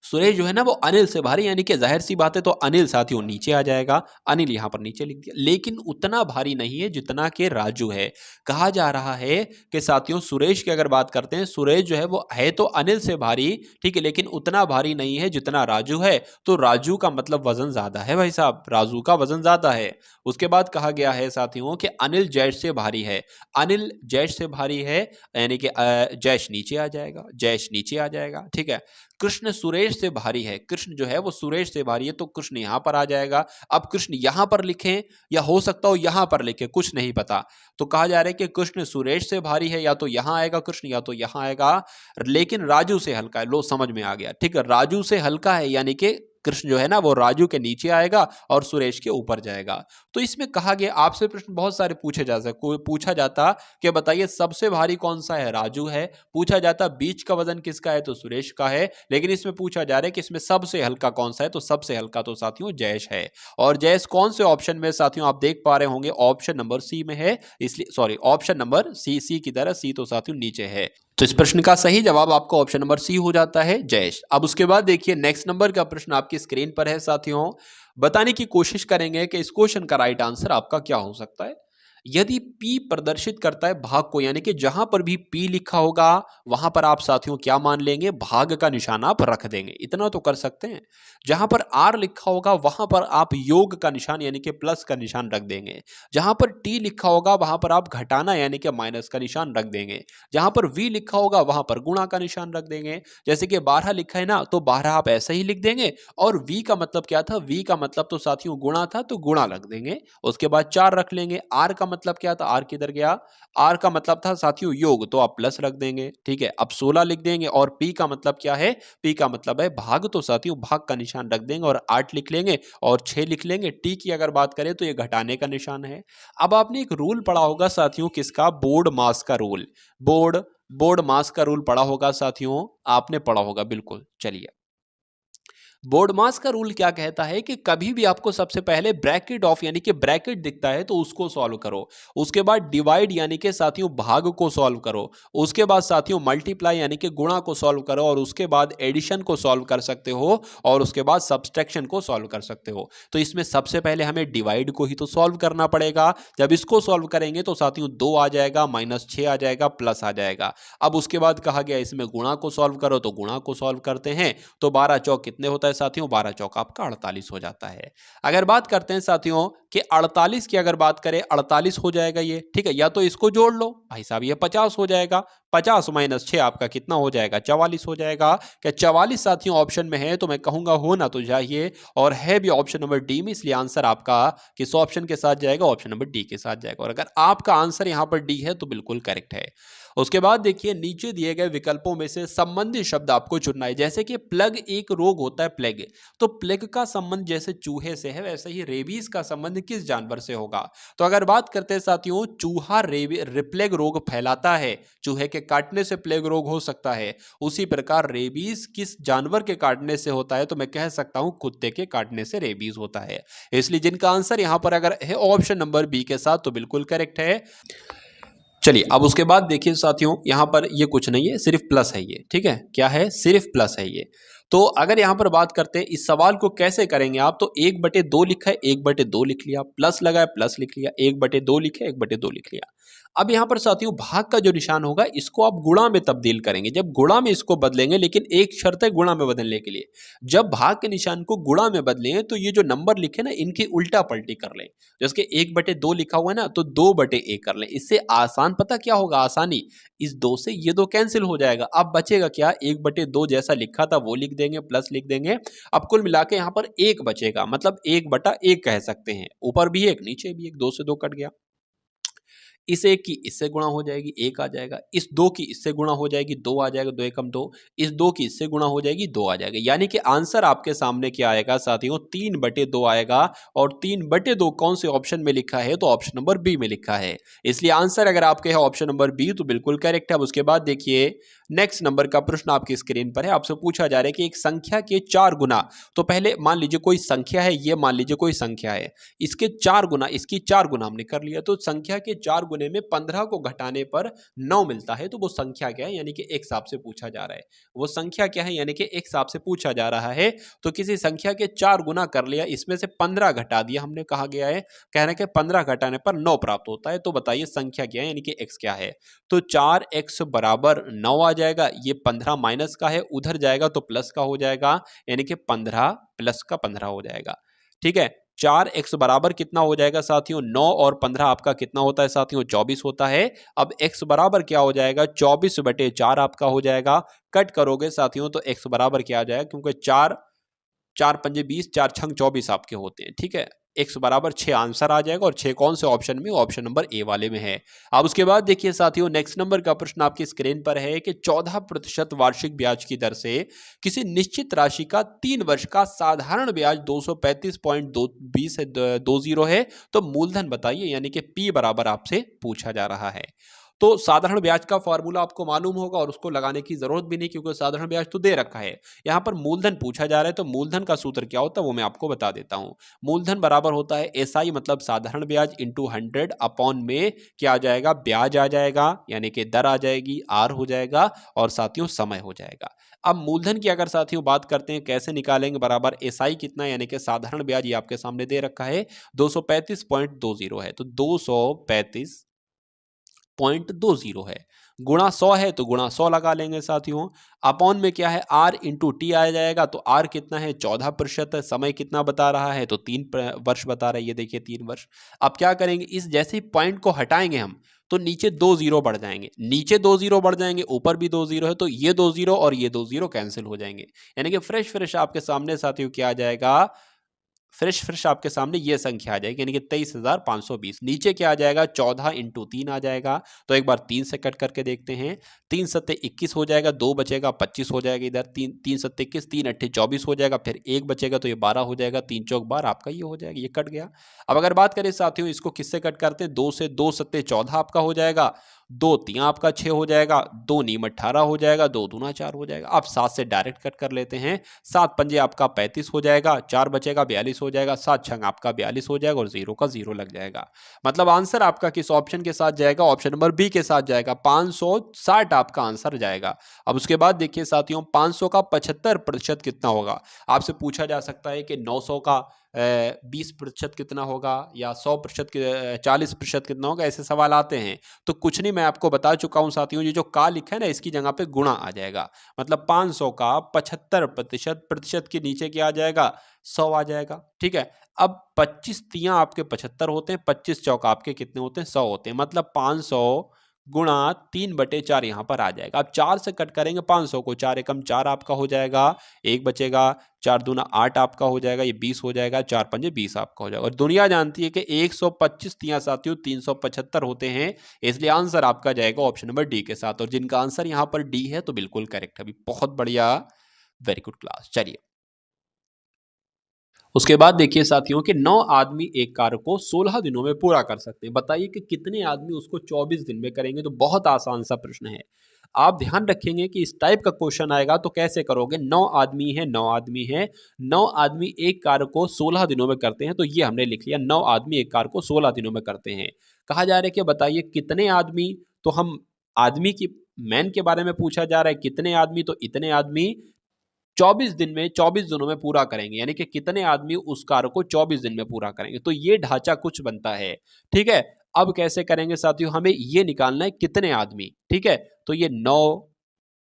S1: सुरेश जो है ना वो अनिल से भारी, यानी कि जाहिर सी बात है तो अनिल साथियों नीचे आ जाएगा, अनिल यहां पर नीचे लिख दिया। लेकिन उतना भारी नहीं है जितना कि राजू है। कहा जा रहा है कि साथियों सुरेश की अगर बात करते हैं, सुरेश जो है वो है तो अनिल से भारी, ठीक है, लेकिन उतना भारी नहीं है जितना राजू है। तो राजू का मतलब वजन ज्यादा है भाई साहब, राजू का वजन ज्यादा है। उसके बाद कहा गया है साथियों कि अनिल जैश से भारी है, अनिल जैश से भारी है, यानी कि जैश नीचे आ जाएगा, जैश नीचे आ जाएगा, ठीक है। कृष्ण सुरेश से भारी है, कृष्ण जो है वो सुरेश से भारी है, तो कृष्ण यहां पर आ जाएगा। अब कृष्ण यहां पर लिखें या हो सकता हो यहां पर लिखें, कुछ नहीं पता। तो कहा जा रहा है कि कृष्ण सुरेश से भारी है, या तो यहां आएगा कृष्ण या तो यहां आएगा, लेकिन राजू से हल्का है। लो समझ में आ गया, ठीक है, राजू से हल्का है, यानी कि कृष्ण जो है ना वो राजू के नीचे आएगा और सुरेश के ऊपर जाएगा। तो इसमें कहा गया, आपसे प्रश्न बहुत सारे पूछा जाता कि बताइए सबसे भारी कौन सा है, राजू है। पूछा जाता बीच का वजन किसका है, तो सुरेश का है। लेकिन इसमें पूछा जा रहा है कि इसमें सबसे हल्का कौन सा है, तो सबसे हल्का तो साथियों जयेश है। और जयेश कौन से ऑप्शन में साथियों आप देख पा रहे होंगे, ऑप्शन नंबर सी में है, इसलिए सॉरी ऑप्शन नंबर सी, सी की तरह सी तो साथियों नीचे है। तो इस प्रश्न का सही जवाब आपका ऑप्शन नंबर सी हो जाता है, जयेश। अब उसके बाद देखिए नेक्स्ट नंबर का प्रश्न आपकी स्क्रीन पर है साथियों। बताने की कोशिश करेंगे कि इस क्वेश्चन का राइट आंसर आपका क्या हो सकता है। यदि P प्रदर्शित करता है भाग को, यानी कि जहां पर भी P लिखा होगा वहां पर आप साथियों क्या मान लेंगे, भाग का निशान आप रख देंगे, इतना तो कर सकते हैं। जहां पर R लिखा होगा वहां पर आप योग का निशान यानी कि प्लस का निशान रख देंगे। जहां पर T लिखा होगा वहां पर आप घटाना यानी कि माइनस का निशान रख देंगे। जहां पर V लिखा होगा वहां पर गुणा का निशान रख देंगे। जैसे कि 12 लिखा है ना, तो 12 आप ऐसे ही लिख देंगे। और V का मतलब क्या था, V का मतलब तो साथियों गुणा था, तो गुणा रख देंगे। उसके बाद 4 रख लेंगे। R का मतलब क्या था, आर किधर गया, आर का मतलब था साथियों योग, तो आप प्लस रख देंगे, ठीक है। अब 16 लिख देंगे। और पी का मतलब क्या है, पी का मतलब है भाग, तो साथियों भाग का निशान रख देंगे और 8 लिख लेंगे और 6 लिख लेंगे। टी की अगर बात करें तो ये घटाने का निशान है। अब आपने एक रूल पढ़ा होगा साथियों, किसका, बोर्ड मास का रूल, बोर्ड मास का रूल पढ़ा होगा साथियों, आपने पढ़ा होगा बिल्कुल। चलिए बोर्डमास का रूल क्या कहता है कि कभी भी आपको सबसे पहले ब्रैकेट ऑफ यानी कि ब्रैकेट दिखता है तो उसको सॉल्व करो, उसके बाद डिवाइड यानी कि साथियों भाग को सॉल्व करो, उसके बाद साथियों मल्टीप्लाई यानी कि गुणा को सॉल्व करो, और उसके बाद एडिशन को सॉल्व कर सकते हो, और उसके बाद सब्सट्रैक्शन को सॉल्व कर सकते हो। तो इसमें सबसे पहले हमें डिवाइड को ही तो सॉल्व करना पड़ेगा। जब इसको सॉल्व करेंगे तो साथियों 2 आ जाएगा, -6 आ जाएगा, प्लस आ जाएगा। अब उसके बाद कहा गया इसमें गुणा को सॉल्व करो, तो गुणा को सॉल्व करते हैं तो 12 चौक कितने होता है साथियों, 12 चौक आपका 48 हो जाता है। अगर बात करते हैं साथियों कि 48 की अगर बात करें, 48 हो जाएगा ये, ठीक है, या तो इसको जोड़ लो भाई साहब, ये 50 हो जाएगा, 50 माइनस 6 आपका कितना हो जाएगा, 44 हो जाएगा। क्या 44 साथियों ऑप्शन में है? तो मैं कहूंगा होना तो चाहिए, और है भी ऑप्शन नंबर डी में, इसलिए आंसर आपका किस ऑप्शन के साथ जाएगा, ऑप्शन नंबर डी के साथ जाएगा। और अगर आपका आंसर यहां पर डी है तो बिल्कुल करेक्ट है। उसके बाद देखिए नीचे दिए गए विकल्पों में से संबंधित शब्द आपको चुनना है। जैसे कि प्लग एक रोग होता है, प्लेग, तो प्लेग का संबंध जैसे चूहे से है, वैसे ही रेबीज का संबंध किस जानवर से होगा? तो अगर बात करते हैं साथियों, चूहा प्लेग रोग फैलाता है, चूहे के काटने से प्लेग रोग हो सकता है, उसी प्रकार रेबीज किस जानवर के काटने से होता है? तो मैं कह सकता हूं कुत्ते के काटने से रेबीज होता है। इसलिए जिनका आंसर यहां पर अगर है ऑप्शन नंबर बी के साथ तो बिल्कुल करेक्ट है। चलिए अब उसके बाद देखिए साथियों, यहां पर ये कुछ नहीं है, सिर्फ प्लस है ये, ठीक है, क्या है, सिर्फ प्लस है ये। तो अगर यहां पर बात करते हैं इस सवाल को कैसे करेंगे आप, तो 1/2 लिखा है, 1/2 लिख लिया, प्लस लगा है, प्लस लिख लिया, 1/2 लिखे, 1/2 लिख लिया। अब यहां पर साथियों भाग का जो निशान होगा इसको आप गुणा में तब्दील करेंगे, जब गुणा में इसको बदलेंगे, लेकिन एक शर्त है गुणा में बदलने के लिए, जब भाग के निशान को गुणा में बदलें तो ये जो नंबर लिखे ना इनकी उल्टा पलटी कर लें। जैसे 1/2 लिखा हुआ है ना, तो 2/1 कर लें। इससे आसान पता क्या होगा, आसानी, इस 2 से ये 2 कैंसिल हो जाएगा। अब बचेगा क्या, 1/2 जैसा लिखा था वो लिख देंगे, प्लस लिख देंगे। अब कुल मिला के यहाँ पर 1 बचेगा, मतलब 1/1 कह सकते हैं, ऊपर भी 1 नीचे भी 1, 2 से 2 कट गया। इस 1 की इससे गुणा हो जाएगी, 1 आ जाएगा, इस 2 की इससे गुणा हो जाएगी, 2 आ जाएगा, 2 एकम 2, इस 2 की इससे गुणा हो जाएगी, 2 आ जाएगा। यानी कि आंसर आपके सामने क्या आएगा साथियों, 3/2 आएगा। और 3/2 कौन से ऑप्शन में लिखा है, तो ऑप्शन नंबर बी में लिखा है। इसलिए आंसर अगर आपके है ऑप्शन नंबर बी तो बिल्कुल करेक्ट है। अब उसके बाद देखिए नेक्स्ट नंबर का प्रश्न आपकी स्क्रीन पर है, आपसे पूछा जा रहा है कि एक संख्या के 4 गुना, तो पहले मान लीजिए कोई संख्या है, ये मान लीजिए कोई संख्या है, इसके 4 गुना, इसकी 4 गुना हमने कर लिया, तो संख्या के 4 गुने में 15 को घटाने पर 9 मिलता है, तो वो संख्या क्या है, यानी कि एक्स आपसे पूछा जा रहा है। वो संख्या क्या है, यानी कि एक्स आपसे पूछा जा रहा है। तो किसी संख्या के 4 गुना कर लिया, इसमें से 15 घटा दिया हमने, कहा गया है, कह रहे हैं कि 15 घटाने पर 9 प्राप्त होता है। तो बताइए संख्या क्या है, यानी कि एक्स क्या है? तो 4x बराबर 9 आ जाएगा, ये 15 माइनस का है, उधर जाएगा तो प्लस का हो जाएगा, यानी कि 15 प्लस का 15 हो जाएगा, ठीक है। 4x बराबर कितना हो जाएगा साथियों, 9 और 15 आपका कितना होता है साथियों, 24 होता है। अब x बराबर क्या हो जाएगा, 24/4 आपका हो जाएगा। कट करोगे साथियों तो x बराबर क्या आ जाएगा, क्योंकि 4 4 पंजे 20, 4 छंग 24 आपके होते हैं, ठीक है। x बराबर 6 आंसर आ जाएगा, और 6 कौन से ऑप्शन में, ऑप्शन नंबर ए वाले में है। अब उसके बाद देखिए साथियों नेक्स्ट नंबर का प्रश्न आपकी स्क्रीन पर है कि 14% वार्षिक ब्याज की दर से किसी निश्चित राशि का 3 वर्ष का साधारण ब्याज 235.20 है, तो मूलधन बताइए, यानी कि पी बराबर आपसे पूछा जा रहा है। तो साधारण ब्याज का फॉर्मूला आपको मालूम होगा, और उसको लगाने की जरूरत भी नहीं, क्योंकि साधारण ब्याज तो दे रखा है। यहां पर मूलधन पूछा जा रहा है, तो मूलधन का सूत्र क्या होता है वो मैं आपको बता देता हूं। मूलधन बराबर होता है एसआई, मतलब साधारण ब्याज, इंटू 100 अपॉन में क्या आ जाएगा, ब्याज आ जाएगा, यानी कि दर आ जाएगी, आर हो जाएगा, और साथियों समय हो जाएगा। अब मूलधन की अगर साथियों बात करते हैं कैसे निकालेंगे, बराबर एसआई कितना, यानी कि साधारण ब्याज ये आपके सामने दे रखा है 235.20 है, तो 235.20 है, गुणा 100 है तो गुणा 100 लगा लेंगे साथियों। अपॉन में क्या है, आर इंटू टी आ जाएगा, तो आर कितना है, 14% है। समय कितना बता रहा है, तो 3 वर्ष बता रहा है, ये देखिए 3 वर्ष। अब क्या करेंगे, इस जैसे पॉइंट को हटाएंगे हम, तो नीचे 2 जीरो बढ़ जाएंगे, नीचे 2 जीरो बढ़ जाएंगे, ऊपर भी 2 जीरो है, तो ये 2 जीरो और ये 2 जीरो कैंसिल हो जाएंगे, यानी कि फ्रेश फ्रेश आपके सामने साथियों क्या आ जाएगा, फ्रेश फ्रेश आपके सामने ये संख्या आ जाएगी, यानी कि 23,520। नीचे क्या आ जाएगा, 14 इंटू 3 आ जाएगा, तो एक बार 3 से कट करके देखते हैं, 3 सत्ते 21 हो जाएगा, 2 बचेगा 25 हो जाएगा, इधर 3 सत्ते 21, 3 अट्ठे 24 हो जाएगा, फिर 1 बचेगा तो ये 12 हो जाएगा, 3 चौक 12 आपका ये हो जाएगा, ये कट गया। अब अगर बात करें साथियों इसको किससे कट करते हैं, 2 से, 2 सत्ते 14 आपका हो जाएगा, 2 तियां आपका 6 हो जाएगा, 2 नीम 18 हो जाएगा, 2 दूना 4 हो जाएगा। आप 7 से डायरेक्ट कट कर लेते हैं, 7 पंजे आपका 35 हो जाएगा, 4 बचेगा 42 हो जाएगा, 7 छंग आपका 42 हो जाएगा और 0 का 0 लग जाएगा। मतलब आंसर आपका किस ऑप्शन के साथ जाएगा? ऑप्शन नंबर बी के साथ जाएगा, 560 आपका आंसर जाएगा। अब उसके बाद देखिए साथियों, 500 का 75% कितना होगा? आपसे पूछा जा सकता है कि 900 का 20% कितना होगा, या 100% 40% कितना होगा, ऐसे सवाल आते हैं। तो कुछ नहीं, मैं आपको बता चुका हूं साथियों, ये जो का लिखा है ना, इसकी जगह पे गुणा आ जाएगा। मतलब 500 का 75%, प्रतिशत के नीचे क्या आ जाएगा? 100 आ जाएगा। ठीक है। अब 25 तियां आपके 75 होते हैं, 25 चौका आपके कितने होते हैं? 100 होते हैं। मतलब 500 गुणा 3/4 यहां पर आ जाएगा। अब 4 से कट करेंगे 500 को, 4 एकम 4 आपका हो जाएगा, 1 बचेगा, 4 दूना 8 आपका हो जाएगा, ये 20 हो जाएगा, 4 पंजे 20 आपका हो जाएगा। और दुनिया जानती है कि 125 तियां साथियों 375 होते हैं, इसलिए आंसर आपका जाएगा ऑप्शन नंबर डी के साथ। और जिनका आंसर यहां पर डी है तो बिल्कुल करेक्ट है। अभी बहुत बढ़िया, वेरी गुड क्लास। चलिए उसके बाद देखिए साथियों कि 9 आदमी एक कार्य को 16 दिनों में पूरा कर सकते हैं। बताइए कि कितने आदमी उसको 24 दिन में करेंगे? तो बहुत आसान सा प्रश्न है। आप ध्यान रखेंगे कि इस टाइप का क्वेश्चन आएगा तो कैसे करोगे? 9 आदमी है, 9 आदमी है, 9 आदमी एक कार्य को 16 दिनों में करते हैं, तो ये हमने लिख लिया, 9 आदमी एक कार्य को 16 दिनों में करते हैं। कहा जा रहा है कि बताइए कितने आदमी, तो हम आदमी की मैन के बारे में पूछा जा रहा है, कितने आदमी, तो इतने आदमी 24 दिन में 24 दिनों में पूरा करेंगे, यानी कि कितने आदमी उस कार्य को 24 दिन में पूरा करेंगे। तो ये ढांचा कुछ बनता है। ठीक है। अब कैसे करेंगे साथियों? हमें ये निकालना है कितने आदमी। ठीक है। तो ये 9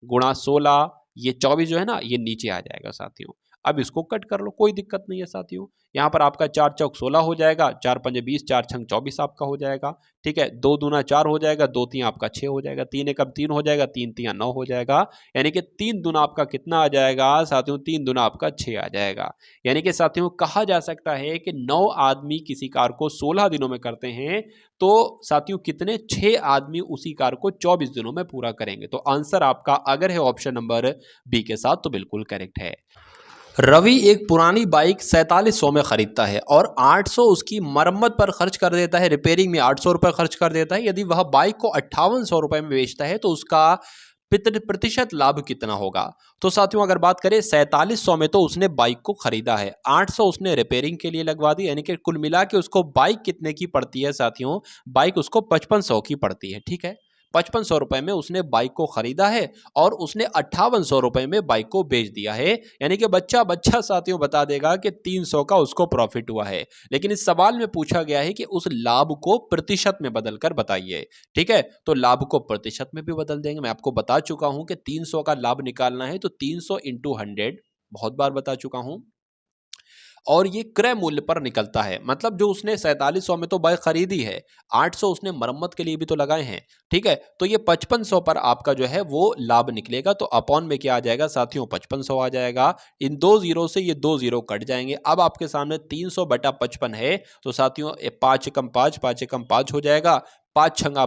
S1: गुणा 16, ये 24 जो है ना, ये नीचे आ जाएगा साथियों। अब इसको कट कर लो, कोई दिक्कत नहीं है साथियों। यहाँ पर आपका 4 चौक 16 हो जाएगा, 4 पंजे 20, 4 छंग 24 आपका हो जाएगा। ठीक है। 2 दूना 4 हो जाएगा, 2 तियां आपका 6 हो जाएगा, 3 एकम 3 हो जाएगा, 3 तियां 9 हो जाएगा। यानी कि 3 दूना आपका कितना आ जाएगा साथियों? 3 दूना आपका 6 आ जाएगा। यानी कि साथियों कहा जा सकता है कि 9 आदमी किसी कार्य को 16 दिनों में करते हैं, तो साथियों कितने? 6 आदमी उसी कार्य को 24 दिनों में पूरा करेंगे। तो आंसर आपका अगर है ऑप्शन नंबर बी के साथ तो बिल्कुल करेक्ट है। रवि एक पुरानी बाइक 4700 में खरीदता है और 800 उसकी मरम्मत पर खर्च कर देता है, रिपेयरिंग में 800 रुपये खर्च कर देता है। यदि वह बाइक को 5800 रुपये में बेचता है तो उसका प्रतिशत लाभ कितना होगा? तो साथियों अगर बात करें 4700 में तो उसने बाइक को खरीदा है, 800 उसने रिपेयरिंग के लिए लगवा दी, यानी कि कुल मिला के उसको बाइक कितने की पड़ती है साथियों? बाइक उसको 5500 की पड़ती है। ठीक है। 5500 रुपए में उसने बाइक को खरीदा है और उसने 5800 रुपए में बाइक को बेच दिया है, यानी कि बच्चा बच्चा साथियों बता देगा कि 300 का उसको प्रॉफिट हुआ है। लेकिन इस सवाल में पूछा गया है कि उस लाभ को प्रतिशत में बदलकर बताइए। ठीक है। तो लाभ को प्रतिशत में भी बदल देंगे। मैं आपको बता चुका हूं कि 300 का लाभ निकालना है तो 300 इंटू 100, बहुत बार बता चुका हूं, और ये क्रय मूल्य पर निकलता है। मतलब जो उसने 4700 में तो बाइक खरीदी है, 800 उसने मरम्मत के लिए भी तो लगाए हैं। ठीक है। तो ये 5500 पर आपका जो है वो लाभ निकलेगा, तो अपॉन में क्या आ जाएगा साथियों? 5500 आ जाएगा। इन 2 जीरो से ये 2 जीरो कट जाएंगे। अब आपके सामने 300/55 है, तो साथियों 5 एकम 5, 5 एकम 5 हो जाएगा, 5 छंग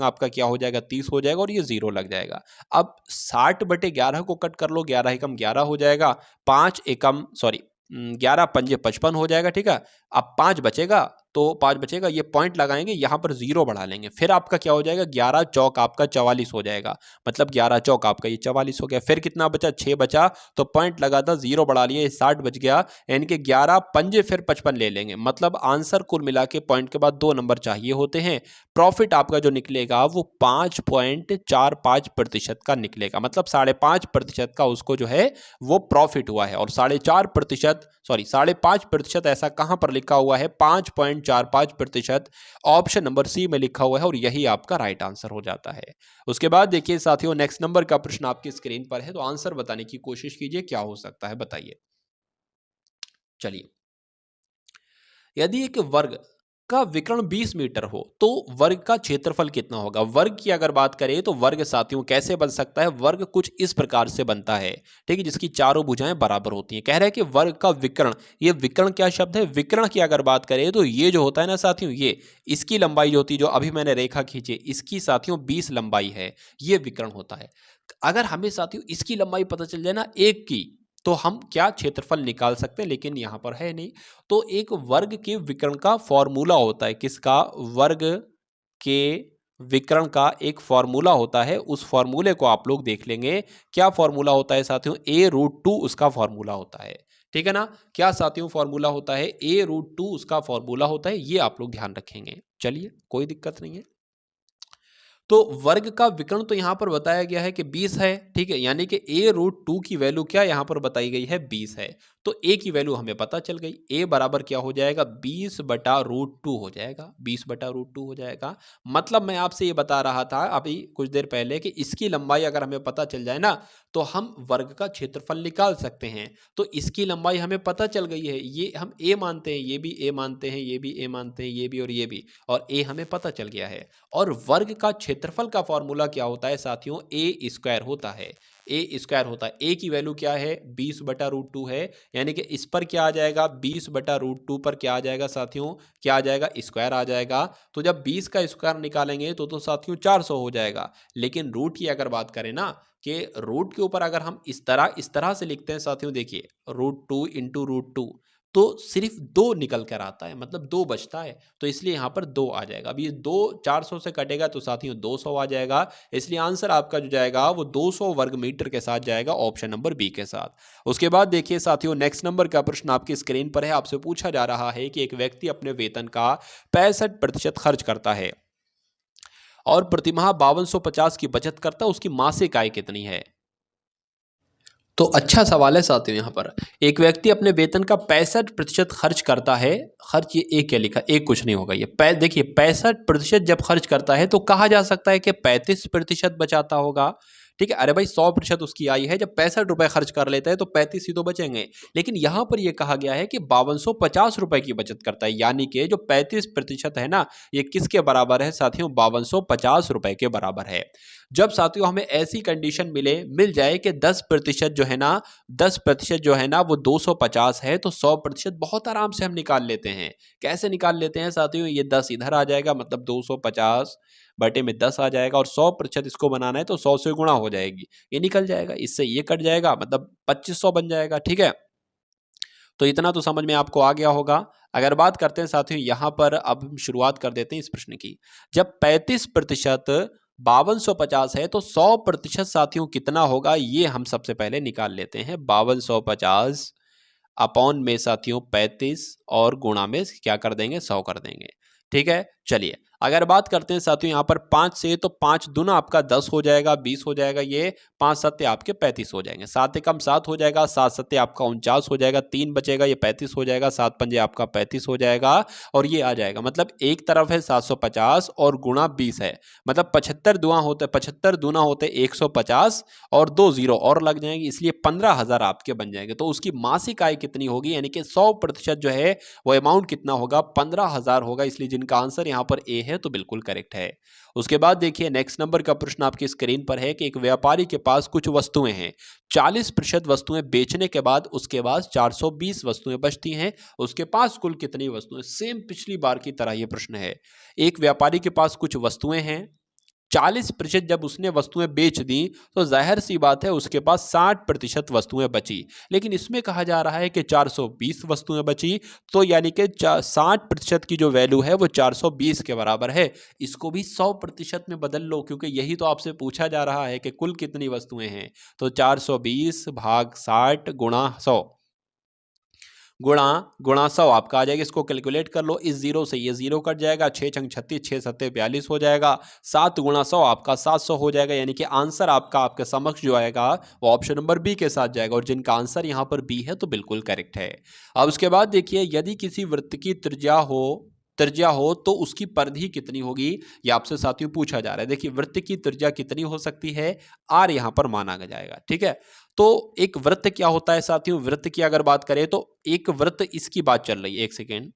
S1: आपका क्या हो जाएगा? 30 हो जाएगा और ये जीरो लग जाएगा। अब 60/11 को कट कर लो, 11 एकम 11 हो जाएगा, 5 एकम सॉरी 11 पंजे 55 हो जाएगा। ठीक है। अब 5 बचेगा, तो 5 बचेगा, ये पॉइंट लगाएंगे, यहां पर जीरो बढ़ा लेंगे, फिर आपका क्या हो जाएगा? 11 चौक आपका 44 हो जाएगा। मतलब 11 चौक आपका ये 44 हो गया। फिर कितना बचा? 6 बचा, तो पॉइंट लगा था, जीरो बढ़ा लिया, ये 60 बच गया, यानी कि 11 पंजे फिर 55 ले लेंगे। मतलब आंसर कुल मिला के पॉइंट के बाद 2 नंबर चाहिए होते हैं। प्रॉफिट आपका जो निकलेगा वो 5.45% का निकलेगा। मतलब 5.5% का उसको जो है वो प्रॉफिट हुआ है। और 5.5% ऐसा कहां पर लिखा हुआ है? 5.45% ऑप्शन नंबर सी में लिखा हुआ है, और यही आपका राइट आंसर हो जाता है। उसके बाद देखिए साथियों नेक्स्ट नंबर का प्रश्न आपकी स्क्रीन पर है, तो आंसर बताने की कोशिश कीजिए, क्या हो सकता है बताइए। चलिए, यदि एक वर्ग का विकर्ण 20 मीटर हो तो वर्ग का क्षेत्रफल कितना होगा? वर्ग की अगर बात करें तो वर्ग साथियों कैसे बन सकता है? वर्ग कुछ इस प्रकार से बनता है, ठीक है, जिसकी चारों भुजाएं बराबर होती हैं। कह रहे हैं कि वर्ग का विकर्ण, ये विकर्ण क्या शब्द है? विकर्ण की अगर बात करें तो ये जो होता है ना साथियों, ये इसकी लंबाई जो होती है, जो अभी मैंने रेखा खींची, इसकी साथियों 20 लंबाई है, ये विकर्ण होता है। अगर हमें साथियों इसकी लंबाई पता चल जाए ना एक की, तो हम क्या क्षेत्रफल निकाल सकते हैं, लेकिन यहां पर है नहीं। तो एक वर्ग के विकर्ण का फॉर्मूला होता है, किसका? वर्ग के विकर्ण का एक फॉर्मूला होता है, उस फॉर्मूले को आप लोग देख लेंगे। क्या फॉर्मूला होता है साथियों? a√2 उसका फॉर्मूला होता है। ठीक है ना? क्या साथियों फॉर्मूला होता है? a√2 उसका फॉर्मूला होता है, ये आप लोग ध्यान रखेंगे। चलिए, कोई दिक्कत नहीं है। तो वर्ग का विकर्ण तो यहां पर बताया गया है कि 20 है। ठीक है, यानी कि a√2 की वैल्यू क्या यहां पर बताई गई है? 20 है। तो a की वैल्यू हमें पता चल गई। a बराबर क्या हो जाएगा? 20/√2 हो जाएगा। 20/√2 हो जाएगा। मतलब मैं आपसे ये बता रहा था अभी कुछ देर पहले कि इसकी लंबाई अगर हमें पता चल जाए ना, तो हम वर्ग का क्षेत्रफल निकाल सकते हैं। तो इसकी लंबाई हमें पता चल गई है। ये हम a मानते हैं, ये भी a मानते हैं, ये भी a मानते हैं, ये भी और ये भी, और a हमें पता चल गया है। और वर्ग का क्षेत्रफल का फॉर्मूला क्या होता है साथियों? ए स्क्वायर होता है। ए स्क्वायर होता है। ए की वैल्यू क्या है? 20/√2 है। यानी कि इस पर क्या आ जाएगा? 20/√2 पर क्या आ जाएगा साथियों? क्या आ जाएगा? स्क्वायर आ जाएगा। तो जब 20 का स्क्वायर निकालेंगे तो साथियों 400 हो जाएगा। लेकिन रूट की अगर बात करें ना, कि रूट के ऊपर अगर हम इस तरह से लिखते हैं साथियों, देखिए √2 इंटू √2, तो सिर्फ 2 निकल कर आता है, मतलब 2 बचता है। तो इसलिए यहाँ पर 2 आ जाएगा। अब ये 2 400 से कटेगा तो साथियों 200 आ जाएगा। इसलिए आंसर आपका जो जाएगा वो 200 वर्ग मीटर के साथ जाएगा, ऑप्शन नंबर बी के साथ। उसके बाद देखिए साथियों, नेक्स्ट नंबर का प्रश्न आपकी स्क्रीन पर है। आपसे पूछा जा रहा है कि एक व्यक्ति अपने वेतन का 65% खर्च करता है और प्रतिमाह 5250 की बचत करता है, उसकी मासिक आय कितनी है? तो अच्छा सवाल है साथियों। यहाँ पर एक व्यक्ति अपने वेतन का 65% खर्च करता है। खर्च, ये एक क्या लिखा? एक कुछ नहीं होगा ये। देखिए 65% जब खर्च करता है तो कहा जा सकता है कि 35% बचाता होगा। ठीक है, अरे भाई 100% उसकी आय है, जब 65 रुपए खर्च कर लेता है तो 35 ही तो बचेंगे। लेकिन यहाँ पर यह कहा गया है कि 5250 रुपए की बचत करता है, यानी कि जो 35% है ना, ये किसके बराबर है साथियों? 5250 रुपए के बराबर है। जब साथियों हमें ऐसी कंडीशन मिल जाए कि 10% जो है ना, 10% जो है ना वो 250 है, तो 100% बहुत आराम से हम निकाल लेते हैं। कैसे निकाल लेते हैं साथियों? ये 10 इधर आ जाएगा, मतलब 250 बटे में 10 आ जाएगा, और 100% इसको बनाना है तो 100 से गुणा हो जाएगी, ये निकल जाएगा। इससे ये कट जाएगा, मतलब 2500 बन जाएगा। ठीक है, तो इतना तो समझ में आपको आ गया होगा। अगर बात करते हैं साथियों, यहां पर अब हम शुरुआत कर देते हैं इस प्रश्न की। जब 35% 5250 है तो 100% साथियों कितना होगा, ये हम सबसे पहले निकाल लेते हैं। 5250 अपॉन में साथियों 35, और गुणा में क्या कर देंगे? 100 कर देंगे। ठीक है, चलिए अगर बात करते हैं साथियों यहाँ पर 5 से, तो 5 दूना आपका 10 हो जाएगा, 20 हो जाएगा, ये 5 सत्ते आपके 35 हो जाएंगे, 7 एकम 7 हो जाएगा, 7 सत्ते आपका 49 हो जाएगा, 3 बचेगा, ये 35 हो जाएगा, 7 पंजे आपका 35 हो जाएगा, और ये आ जाएगा। मतलब एक तरफ है 750 और गुणा 20 है, मतलब 75 दूना होते 150, और 2 जीरो और लग जाएंगे, इसलिए 15,000 आपके बन जाएंगे। तो उसकी मासिक आय कितनी होगी, यानी कि 100% जो है वो अमाउंट कितना होगा? 15,000 होगा। इसलिए जिनका आंसर यहाँ पर ए है तो बिल्कुल करेक्ट है। उसके बाद देखिए नेक्स्ट नंबर का प्रश्न आपकी स्क्रीन पर है कि एक व्यापारी के पास कुछ वस्तुएं हैं, 40% वस्तुएं बेचने के बाद उसके पास 420 वस्तुएं बचती हैं, उसके पास कुल कितनी वस्तुएं? सेम पिछली बार की तरह यह प्रश्न है। एक व्यापारी के पास कुछ वस्तुएं हैं, 40% जब उसने वस्तुएं बेच दी तो जाहिर सी बात है उसके पास 60% वस्तुएं बची। लेकिन इसमें कहा जा रहा है कि 420 वस्तुएं बची, तो यानी कि 60% की जो वैल्यू है वो 420 के बराबर है। इसको भी 100% में बदल लो, क्योंकि यही तो आपसे पूछा जा रहा है कि कुल कितनी वस्तुएं हैं। तो 420 भाग 60 गुणा 100, गुणा गुणा 100 आपका आ जाएगा। इसको कैलकुलेट कर लो, इस जीरो से ये जीरो कट जाएगा, 6 छंग 36, 6 सत्ते 42 हो जाएगा, 7 गुणा 100 आपका 700 हो जाएगा। यानी कि आंसर आपका आपके समक्ष जो आएगा वो ऑप्शन नंबर बी के साथ जाएगा, और जिनका आंसर यहाँ पर बी है तो बिल्कुल करेक्ट है। अब उसके बाद देखिए, यदि किसी वृत्त की त्रिज्या हो तो उसकी परिधि कितनी होगी, ये आपसे साथियों पूछा जा रहा है। देखिए वृत्त की त्रिज्या कितनी हो सकती है, आर यहां पर माना जाएगा। ठीक है, तो एक वृत्त क्या होता है साथियों? वृत्त की अगर बात करें तो एक वृत्त, इसकी बात चल रही है, एक सेकेंड,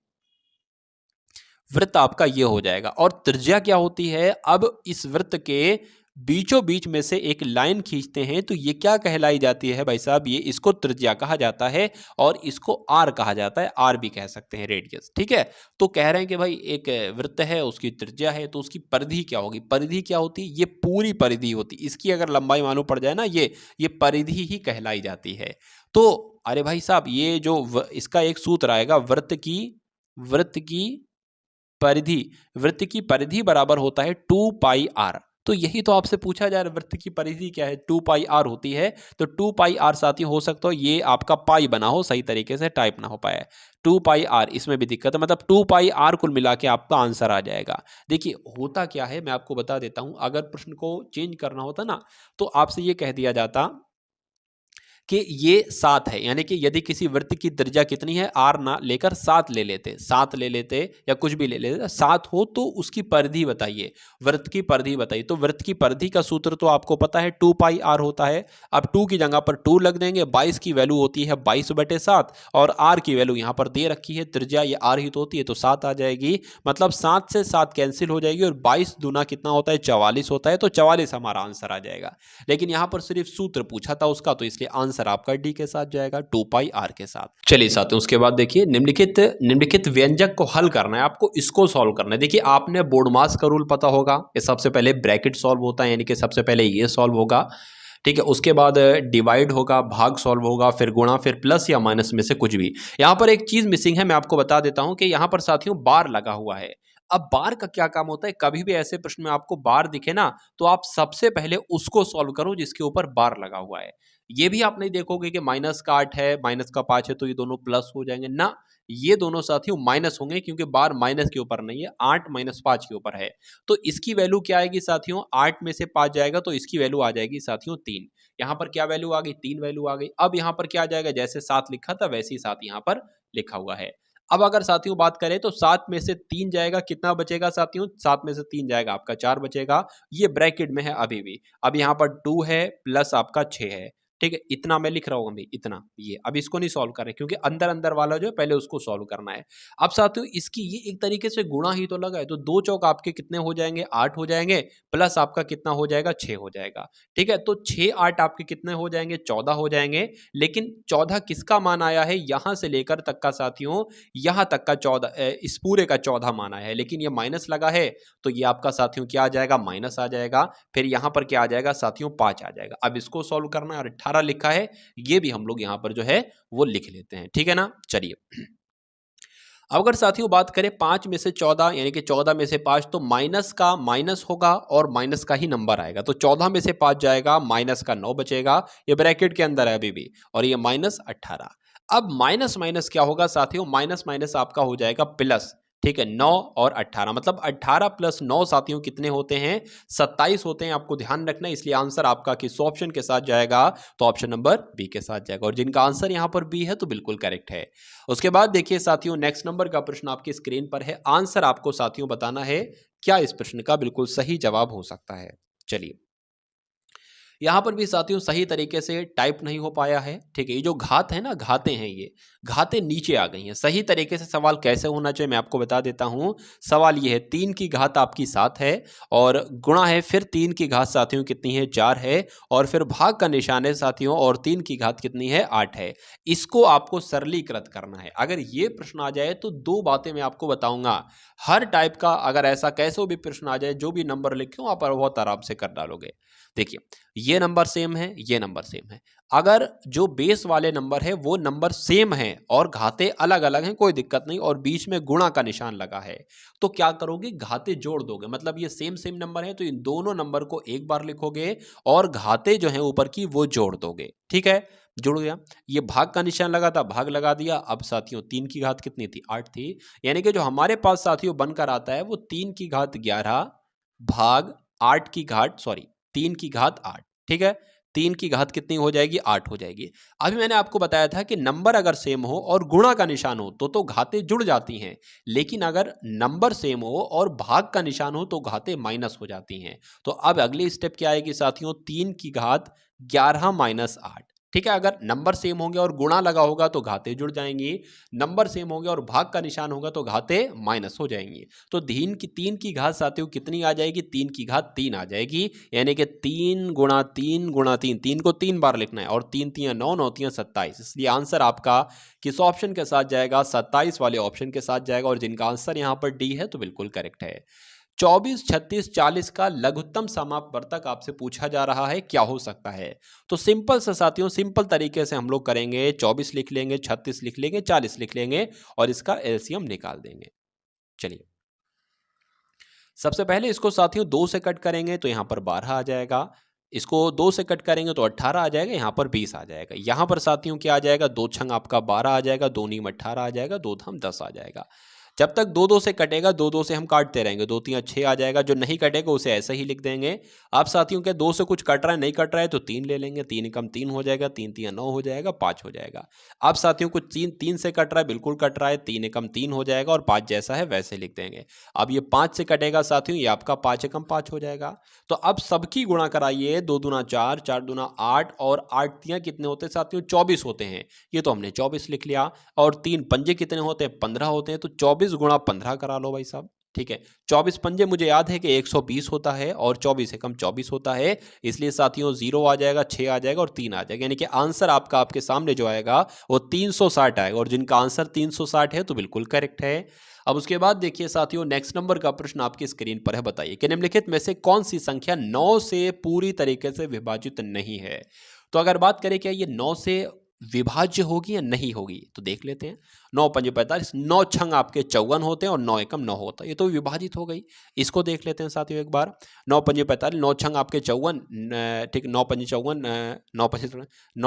S1: वृत्त आपका ये हो जाएगा। और त्रिज्या क्या होती है? अब इस वृत्त के बीचों बीच में से एक लाइन खींचते हैं तो ये क्या कहलाई जाती है भाई साहब? ये इसको त्रिज्या कहा जाता है, और इसको आर कहा जाता है, आर भी कह सकते हैं, रेडियस। ठीक है, तो कह रहे हैं कि भाई एक वृत्त है, उसकी त्रिज्या है, तो उसकी परिधि क्या होगी? परिधि क्या होती? ये पूरी परिधि होती, इसकी अगर लंबाई मालूम पड़ जाए ना, ये परिधि ही कहलाई जाती है। तो अरे भाई साहब, ये जो इसका एक सूत्र आएगा, वृत्त की
S2: परिधि, वृत्त की परिधि बराबर होता है 2 पाई आर। तो यही तो आपसे पूछा जा रहा है, वृत्त की परिधि क्या है, 2 पाई आर होती है। तो 2 पाई आर साथी हो सकता हो ये आपका पाई बना हो, सही तरीके से टाइप ना हो पाया, 2 पाई आर, इसमें भी दिक्कत है, मतलब 2 पाई आर कुल मिला के आपका आंसर आ जाएगा। देखिए होता क्या है मैं आपको बता देता हूं, अगर प्रश्न को चेंज करना होता ना तो आपसे ये कह दिया जाता कि ये 7 है, यानी कि यदि किसी वृत्त की त्रिज्या कितनी है, आर ना लेकर 7 ले लेते, 7 ले लेते या कुछ भी ले लेते, 7 हो तो उसकी परिधि बताइए, वृत्त की परिधि बताइए। तो वृत्त की परिधि का सूत्र तो आपको पता है 2 पाई आर होता है। अब 2 की जगह पर 2 लग देंगे, 22 की वैल्यू होती है 22/7 और आर की वैल्यू यहाँ पर दे रखी है, त्रिज्या ये आर ही तो होती है, तो 7 आ जाएगी। मतलब 7 से 7 कैंसिल हो जाएगी और 22 दूना कितना होता है, 44 होता है, तो 44 हमारा आंसर आ जाएगा। लेकिन यहाँ पर सिर्फ सूत्र पूछा था उसका, तो इसलिए आंसर आपका डी के साथ जाएगा, 2 पाई आर के साथ। चलिए साथियों उसके बाद देखिए निम्नलिखित व्यंजक को हल करना है, आपको इसको सॉल्व करना है। देखिए आपने बोर्डमास का रूल पता होगा, ये सबसे पहले ब्रैकेट सॉल्व होता है, यानी कि सबसे पहले ये सॉल्व होगा, ठीक है, उसके बाद डिवाइड होगा, भाग सॉल्व होगा, फिर गुणा, फिर प्लस या माइनस में से कुछ भी। यहाँ पर एक चीज मिसिंग है, मैं आपको बता देता हूं कि यहाँ पर साथियों बार लगा हुआ है। अब बार का क्या काम होता है, कभी भी ऐसे प्रश्न में आपको बार दिखे ना तो आप सबसे पहले उसको सॉल्व करो जिसके ऊपर बार लगा हुआ है। ये भी आप नहीं देखोगे कि माइनस का 8 है माइनस का 5 है तो ये दोनों प्लस हो जाएंगे ना, ये दोनों साथियों माइनस होंगे क्योंकि बार माइनस के ऊपर नहीं है, 8 - 5 के ऊपर है। तो इसकी वैल्यू क्या आएगी साथियों, 8 में से 5 जाएगा तो इसकी वैल्यू आ जाएगी साथियों 3। यहाँ पर क्या वैल्यू आ गई, 3 वैल्यू आ गई। अब यहाँ पर क्या आ जाएगा, जैसे 7 लिखा था वैसे ही 7 यहाँ पर लिखा हुआ है। अब अगर साथियों बात करें तो 7 में से 3 जाएगा, कितना बचेगा साथियों, 7 में से 3 जाएगा आपका 4 बचेगा, ये ब्रैकेट में है अभी भी। अब यहाँ पर 2 है प्लस आपका 6 है, ठीक है, इतना मैं लिख रहा हूँ अभी, इतना ये अब इसको नहीं सॉल्व करें क्योंकि अंदर अंदर वाला जो है पहले उसको सॉल्व करना है। अब साथियों इसकी ये एक तरीके से गुणा ही तो लगा है, तो 2 चौक आपके कितने हो जाएंगे, 8 हो जाएंगे, प्लस आपका कितना हो जाएगा, 6 हो जाएगा, ठीक है। तो 6 8 आपके कितने हो जाएंगे, 14 हो जाएंगे। लेकिन 14 किसका मान आया है, यहां से लेकर तक का साथियों, यहां तक का 14, इस पूरे का 14 मान आया है, लेकिन ये माइनस लगा है तो ये आपका साथियों क्या आ जाएगा, माइनस आ जाएगा। फिर यहां पर क्या आ जाएगा साथियों, 5 आ जाएगा। अब इसको सॉल्व करना है और 18 लिखा है, ये भी हम लोग यहां पर जो है वो लिख लेते हैं, ठीक है ना। चलिए अब अगर साथियों बात करें 5 में से 14 यानी कि 14 में से 5, तो माइनस का माइनस होगा और माइनस का ही नंबर आएगा, तो 14 में से 5 जाएगा, माइनस का 9 बचेगा, ये ब्रैकेट के अंदर है अभी भी, और ये -18। अब माइनस माइनस क्या होगा साथियों, माइनस माइनस आपका हो जाएगा प्लस, ठीक है, 9 और 18, मतलब 18 + 9 साथियों कितने होते हैं, 27 होते हैं। आपको ध्यान रखना है, इसलिए आंसर आपका किस ऑप्शन के साथ जाएगा, तो ऑप्शन नंबर बी के साथ जाएगा, और जिनका आंसर यहां पर बी है तो बिल्कुल करेक्ट है। उसके बाद देखिए साथियों नेक्स्ट नंबर का प्रश्न आपकी स्क्रीन पर है, आंसर आपको साथियों बताना है क्या इस प्रश्न का बिल्कुल सही जवाब हो सकता है। चलिए यहाँ पर भी साथियों सही तरीके से टाइप नहीं हो पाया है, ठीक है, ये जो घात है ना, घातें हैं, ये घातें नीचे आ गई हैं। सही तरीके से सवाल कैसे होना चाहिए मैं आपको बता देता हूँ। सवाल ये है 3 की घात आपकी 7 है और गुणा है, फिर 3 की घात साथियों कितनी है, 4 है, और फिर भाग का निशान है साथियों, और 3 की घात कितनी है, 8 है। इसको आपको सरलीकृत करना है। अगर ये प्रश्न आ जाए तो 2 बातें मैं आपको बताऊंगा, हर टाइप का अगर ऐसा कैसे भी प्रश्न आ जाए, जो भी नंबर लिखे हो आप बहुत आराम से कर डालोगे। देखिए ये नंबर सेम है, ये नंबर सेम है, अगर जो बेस वाले नंबर है वो नंबर सेम है और घाते अलग अलग हैं, कोई दिक्कत नहीं, और बीच में गुणा का निशान लगा है, तो क्या करोगे, घाते जोड़ दोगे, मतलब ये सेम सेम नंबर है तो इन दोनों नंबर को एक बार लिखोगे और घाते जो है ऊपर की वो जोड़ दोगे, ठीक है, जुड़ गया। ये भाग का निशान लगा था, भाग लगा दिया। अब साथियों 3 की घात कितनी थी, 8 थी, यानी कि जो हमारे पास साथियों बनकर आता है वो 3 की घात 11 भाग 8 की घात, सॉरी 3 की घात 8, ठीक है, 3 की घात कितनी हो जाएगी, 8 हो जाएगी। अभी मैंने आपको बताया था कि नंबर अगर सेम हो और गुणा का निशान हो तो घातें जुड़ जाती हैं, लेकिन अगर नंबर सेम हो और भाग का निशान हो तो घातें माइनस हो जाती हैं। तो अब अगली स्टेप क्या आएगी साथियों, 3 की घात 11 - 8, ठीक है। अगर नंबर सेम होंगे और गुणा लगा होगा तो घातें जुड़ जाएंगी, नंबर सेम होंगे और भाग का निशान होगा तो घातें माइनस हो जाएंगी। तो 3 की घात साथियों कितनी आ जाएगी, 3 की घात 3 आ जाएगी, यानी कि 3 × 3 × 3, 3 को 3 बार लिखना है, और 3 × 3 = 9, 9 × 3 = 27, इसलिए आंसर आपका किस ऑप्शन के साथ जाएगा, 27 वाले ऑप्शन के साथ जाएगा, और जिनका आंसर यहाँ पर डी है तो बिल्कुल करेक्ट है। 24, 36, 40 का लघुत्तम समापवर्तक आपसे पूछा जा रहा है, क्या हो सकता है। तो सिंपल से साथियों, सिंपल तरीके से हम लोग करेंगे, 24 लिख लेंगे, 36 लिख लेंगे, 40 लिख लेंगे और इसका एलसीएम निकाल देंगे। चलिए सबसे पहले इसको साथियों 2 से कट करेंगे तो यहाँ पर 12 आ जाएगा, इसको 2 से कट करेंगे तो 18 आ जाएगा, यहाँ पर 20 आ जाएगा। यहाँ पर साथियों क्या आ जाएगा, 2 छंग आपका 12 आ जाएगा, 2 नीम 18 आ जाएगा, 2 धाम 10 आ जाएगा। जब तक 2 2 से कटेगा, 2 2 से हम काटते रहेंगे, 2 3 6 आ जाएगा। जो नहीं कटेगा उसे ऐसे ही लिख देंगे। आप साथियों के 2 से कुछ कट रहा है, नहीं कट रहा है तो 3 ले लेंगे, 3 कम 3 हो जाएगा, 3 3 9 हो जाएगा, 5 हो जाएगा। आप साथियों को 3 से कट रहा है, बिल्कुल कट रहा है, 3 कम 3 हो जाएगा और 5 जैसा है वैसे लिख देंगे। अब ये 5 से कटेगा साथियों, ये आपका 5 कम 5 हो जाएगा। तो अब सबकी गुणा कराइए, 2 दूना 4, 4 दूना 8 और 8 तियां कितने होते हैं साथियों, 24 होते हैं। ये तो हमने 24 लिख लिया। और 3 पंजे कितने होते हैं, 15 होते हैं, तो 24 गुणा 15 करा लो भाई साहब। ठीक है, 24 पंजे मुझे याद है कि 120 होता है और 24 से कम 24 होता है, इसलिए साथियों 0 आ जाएगा, 6 आ जाएगा और 3 आ जाएगा। यानी कि आंसर आपका आपके सामने जो आएगा वो 360 आएगा। और जिनका आंसर 360 है तो बिल्कुल करेक्ट है। अब उसके बाद देखिए साथियों, नेक्स्ट नंबर का प्रश्न आपकी स्क्रीन पर है। बताइए कि निम्नलिखित में से कौन सी संख्या 9 से पूरी तरीके से विभाजित नहीं है। तो अगर बात करें क्या ये 9 से विभाज्य होगी या नहीं होगी, तो देख लेते हैं। 9 पंजे 45, 9 छंग आपके 54 होते हैं और 9 एकम 9 होता है, ये तो विभाजित हो गई। इसको देख लेते हैं साथियों एक बार। 9 पंजे 45, 9 छंग आपके 54, ठीक, 9 पंजे 54, 9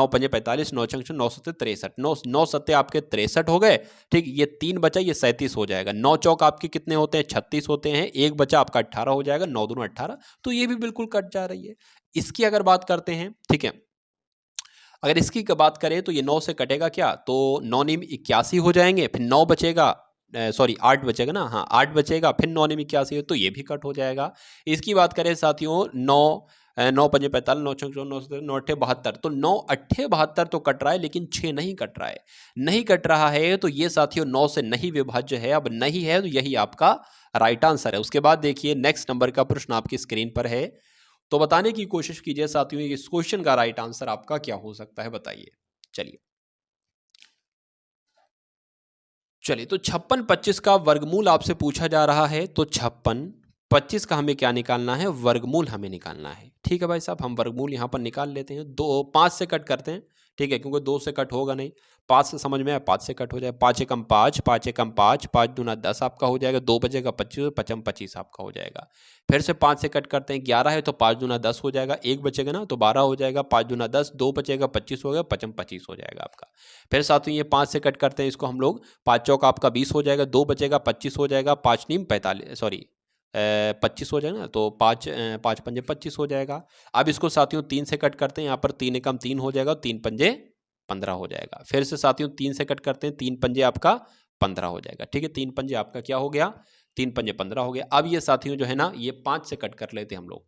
S2: पंजे 45, 9 छंग 9 सत्ते 63, 9 सत्ते आपके 63 हो गए। ठीक, ये 3 बचा, ये 37 हो जाएगा। 9 चौक आपके कितने होते हैं, 36 होते हैं, एक बचा आपका 18 हो जाएगा, 9 दूना 18, तो ये भी बिल्कुल कट जा रही है। इसकी अगर बात करते हैं, ठीक है, अगर इसकी बात करें तो ये 9 से कटेगा क्या, तो 9 नीम 81 हो जाएंगे, फिर 9 बचेगा, सॉरी 8 बचेगा ना, हाँ 8 बचेगा, फिर 9 नीम 81 तो ये भी कट हो जाएगा। इसकी बात करें साथियों, 9 पंजे 45, 9 छः 9 9 अट्ठे 72, तो 9 अट्ठे 72 तो कट रहा है, लेकिन 6 नहीं कट रहा है। नहीं कट रहा है तो ये साथियों 9 से नहीं विभाज्य है। अब नहीं है तो यही आपका राइट आंसर है। उसके बाद देखिए नेक्स्ट नंबर का प्रश्न आपकी स्क्रीन पर है, तो बताने की कोशिश कीजिए साथियों इस क्वेश्चन का राइट आंसर आपका क्या हो सकता है, बताइए। चलिए चलिए, तो 56 25 का वर्गमूल आपसे पूछा जा रहा है। तो 56 25 का हमें क्या निकालना है, वर्गमूल हमें निकालना है। ठीक है भाई साहब, हम वर्गमूल यहाँ पर निकाल लेते हैं। 5 से कट करते हैं, ठीक है, क्योंकि 2 से कट होगा नहीं। 5 से समझ में आया, 5 से कट हो जाए, 5 एकम 5, 5 एकम 5, 5 दूना 10 आपका हो जाएगा, 2 बचेगा 25, 55 25 आपका हो जाएगा। फिर से 5 से कट करते हैं, 11 है तो 5 दूना 10 हो जाएगा, 1 बचेगा ना तो 12 हो जाएगा, 5 दूना 10, 2 बचेगा 25 हो गया, 55 25 हो जाएगा आपका। फिर साथियों ये 5 से कट करते हैं, इसको हम लोग 5 चौक आपका 20 हो जाएगा, 2 बचेगा 25 हो जाएगा, 5 नीम 45, सॉरी 25 हो जाएगा ना, तो 5 पंजे 25 हो जाएगा। अब इसको साथियों 3 से कट करते हैं, यहाँ पर 3 एकम 3 हो जाएगा, 3 पंजे 15 हो जाएगा। फिर से साथियों 3 से कट करते हैं, 3 पंजे आपका 15 हो जाएगा। ठीक है, 3 पंजे आपका क्या हो गया, 3 पंजे 15 हो गया। अब ये साथियों जो है ना, ये 5 से कट कर लेते हैं हम लोग।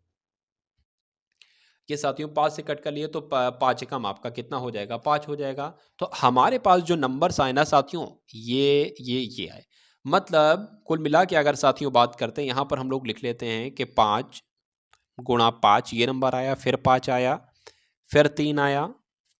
S2: ये साथियों 5 से कट कर लिए तो 5 एकम आपका कितना हो जाएगा, 5 हो जाएगा। तो हमारे पास जो नंबर्स आए ना साथियों, ये आए। मतलब कुल मिला के अगर साथियों बात करते हैं, यहाँ पर हम लोग लिख लेते हैं कि 5 गुणा 5 ये नंबर आया, फिर 5 आया, फिर 3 आया,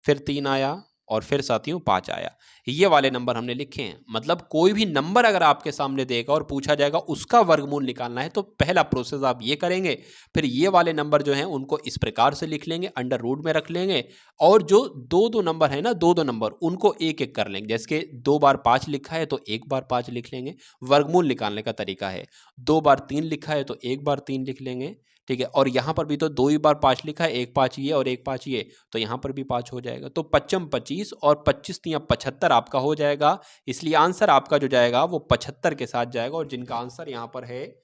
S2: फिर 3 आया और फिर साथियों 5 आया। ये वाले नंबर हमने लिखे हैं। मतलब कोई भी नंबर अगर आपके सामने देगा और पूछा जाएगा उसका वर्गमूल निकालना है, तो पहला प्रोसेस आप ये करेंगे। फिर ये वाले नंबर जो हैं उनको इस प्रकार से लिख लेंगे, अंडर रूट में रख लेंगे, और जो 2 नंबर है ना, 2 नंबर उनको एक एक कर लेंगे। जैसे कि 2 बार 5 लिखा है तो 1 बार 5 लिख लेंगे, वर्गमूल निकालने का तरीका है। 2 बार 3 लिखा है तो 1 बार 3 लिख लेंगे। ठीक है, और यहाँ पर भी तो 2 ही बार 5 लिखा है, 1 5 ये और 1 5 ये, तो यहाँ पर भी 5 हो जाएगा। तो 55 25 और 25 तियां 75 आपका हो जाएगा। इसलिए आंसर आपका जो जाएगा वो 75 के साथ जाएगा, और जिनका आंसर यहाँ पर है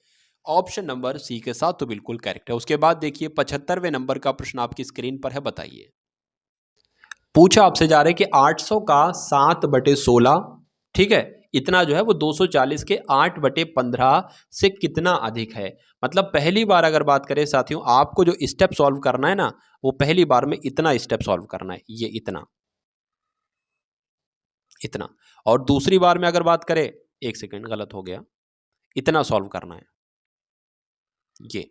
S2: ऑप्शन नंबर सी के साथ, तो बिल्कुल करेक्ट है। उसके बाद देखिए 75वें नंबर का प्रश्न आपकी स्क्रीन पर है। बताइए, पूछा आपसे जा रहा है कि 800 का 7/16, ठीक है, इतना जो है वो 240 के 8/15 से कितना अधिक है। मतलब पहली बार अगर बात करें साथियों, आपको जो स्टेप सॉल्व करना है ना, वो पहली बार में इतना स्टेप सॉल्व करना है, ये इतना इतना। और दूसरी बार में अगर बात करें, एक सेकंड गलत हो गया, इतना सॉल्व करना है ये,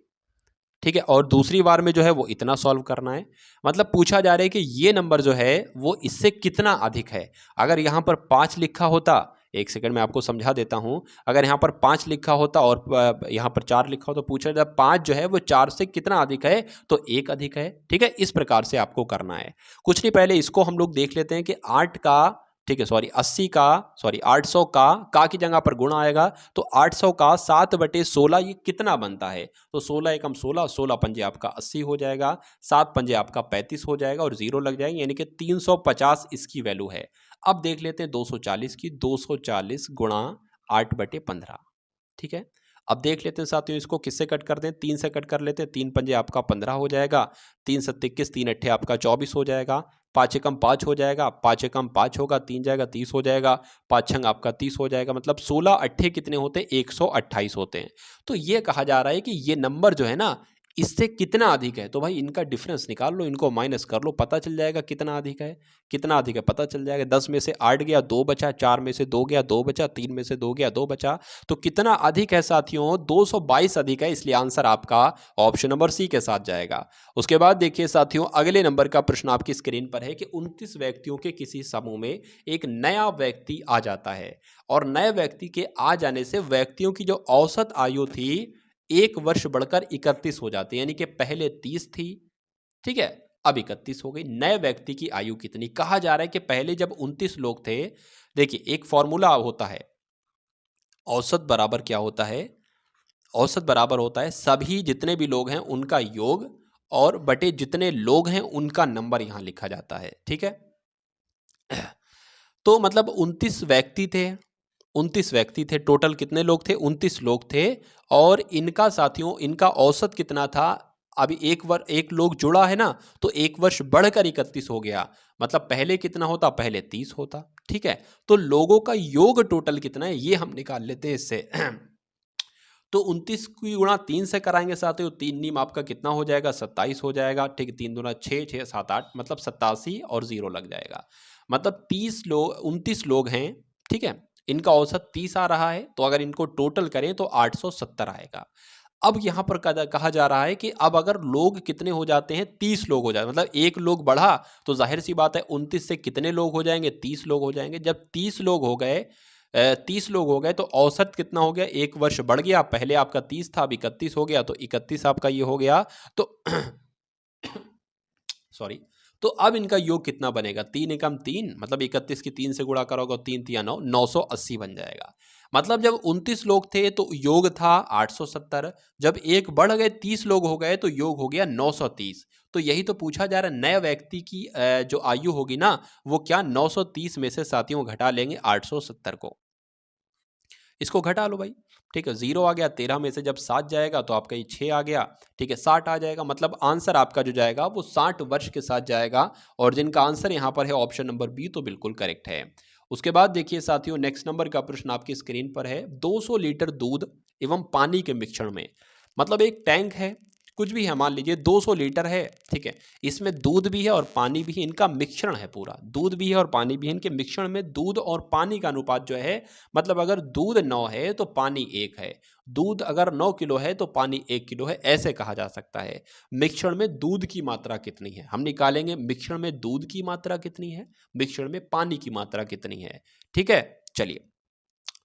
S2: ठीक है, और दूसरी बार में जो है वो इतना सॉल्व करना है। मतलब पूछा जा रहा है कि ये नंबर जो है वो इससे कितना अधिक है। अगर यहाँ पर 5 लिखा होता, एक सेकंड में आपको समझा देता हूं, अगर यहाँ पर 5 लिखा होता और यहाँ पर 4 लिखा हो, तो पूछा जाए 5 जो है वो 4 से कितना अधिक है, तो 1 अधिक है। ठीक है, इस प्रकार से आपको करना है। कुछ नहीं, पहले इसको हम लोग देख लेते हैं कि 8 का ठीक है, सॉरी 80 का, सॉरी 800 का की जगह पर गुणा आएगा, तो 800 का 7/16 ये कितना बनता है? तो 16 एकम 16, 16 पंजे आपका 80 हो जाएगा, 7 पंजे आपका 35 हो जाएगा और जीरो लग जाएंगे, यानी कि 350 इसकी वैल्यू है। अब देख लेते हैं 240 की, 240 गुणा 8/15, ठीक है। अब देख लेते हैं साथियों, इसको किससे कट कर दें? 3 से कट कर लेते हैं, 3 पंजे आपका 15 हो जाएगा, 3 सत्ते 21, 3 अट्ठे आपका 24 हो जाएगा, 5 एकम 5 हो जाएगा, 5 एकम 5 होगा, 3 जाएगा 30 हो जाएगा, 5 छंग आपका 30 हो जाएगा, मतलब 16 अट्ठे कितने होते हैं? 128 होते हैं। तो ये कहा जा रहा है कि ये नंबर जो है ना, इससे कितना अधिक है। तो भाई इनका डिफरेंस निकाल लो, इनको माइनस कर लो, पता चल जाएगा कितना अधिक है, कितना अधिक है पता चल जाएगा। 10 में से 8 गया, 2 बचा, 4 में से 2 गया, 2 बचा, 3 में से 2 गया, 2 बचा, तो कितना अधिक है साथियों? 222 अधिक है, इसलिए आंसर आपका ऑप्शन नंबर सी के साथ जाएगा। उसके बाद देखिए साथियों, अगले नंबर का प्रश्न आपकी स्क्रीन पर है कि 29 व्यक्तियों के किसी समूह में एक नया व्यक्ति आ जाता है और नए व्यक्ति के आ जाने से व्यक्तियों की जो औसत आयु थी 1 वर्ष बढ़कर 31 हो जाती है, यानी कि पहले 30 थी, ठीक है, अब 31 हो गई। नए व्यक्ति की आयु कितनी? कहा जा रहा है कि पहले जब 29 लोग थे, देखिए एक फॉर्मूला होता है, औसत बराबर क्या होता है? औसत बराबर होता है सभी जितने भी लोग हैं उनका योग और बटे जितने लोग हैं उनका नंबर यहां लिखा जाता है, ठीक है। तो मतलब 29 व्यक्ति थे, 29 व्यक्ति थे, टोटल कितने लोग थे? 29 लोग थे, और इनका साथियों, इनका औसत कितना था? अभी एक लोग जुड़ा है ना, तो 1 वर्ष बढ़कर 31 हो गया, मतलब पहले कितना होता? पहले 30 होता, ठीक है। तो लोगों का योग टोटल कितना है ये हम निकाल लेते हैं इससे। तो 29 की गुणा 3 से कराएंगे साथियों, 3 नीम आपका कितना हो जाएगा? 27 हो जाएगा, ठीक है। 3 दूना 6, 6 7 8, मतलब 87 और जीरो लग जाएगा, मतलब 29 लोग हैं, ठीक है। इनका औसत 30 आ रहा है, तो अगर इनको टोटल करें तो 870 आएगा। अब यहां पर कहा जा रहा है कि अब अगर लोग कितने हो जाते हैं? 30 लोग हो जाते, मतलब एक लोग बढ़ा तो जाहिर सी बात है 29 से कितने लोग हो जाएंगे? 30 लोग हो जाएंगे। जब 30 लोग हो गए, 30 लोग हो गए, तो औसत कितना हो गया? 1 वर्ष बढ़ गया, पहले आपका 30 था, अब 31 हो गया, तो 31 आपका ये हो गया। तो सॉरी, तो अब इनका योग कितना बनेगा? 3 एकम 3, मतलब 31 की 3 से गुणा करोगे, 3 तिया 9, 980 बन जाएगा। मतलब जब 29 लोग थे तो योग था 870, जब एक बढ़ गए 30 लोग हो गए तो योग हो गया 930। तो यही तो पूछा जा रहा है, नए व्यक्ति की जो आयु होगी ना, वो क्या 930 में से साथियों घटा लेंगे 870 को, इसको घटा लो भाई, ठीक है। 0 आ गया, 13 में से जब 7 जाएगा तो आपका ये 6 आ गया, ठीक है, 60 आ जाएगा, मतलब आंसर आपका जो जाएगा वो 60 वर्ष के साथ जाएगा, और जिनका आंसर यहाँ पर है ऑप्शन नंबर बी, तो बिल्कुल करेक्ट है। उसके बाद देखिए साथियों, नेक्स्ट नंबर का प्रश्न आपकी स्क्रीन पर है। 200 लीटर दूध एवं पानी के मिश्रण में, मतलब एक टैंक है, कुछ भी है, मान लीजिए 200 लीटर है, ठीक है, इसमें दूध भी है और पानी भी है, इनका मिश्रण है पूरा, दूध भी है और पानी भी है, इनके मिश्रण में दूध और पानी का अनुपात जो है, मतलब अगर दूध 9 है तो पानी 1 है, दूध अगर 9 किलो है तो पानी 1 किलो है, ऐसे कहा जा सकता है। मिश्रण में दूध की मात्रा कितनी है हम निकालेंगे, मिश्रण में दूध की मात्रा कितनी है, मिश्रण में पानी की मात्रा कितनी है, ठीक है। चलिए,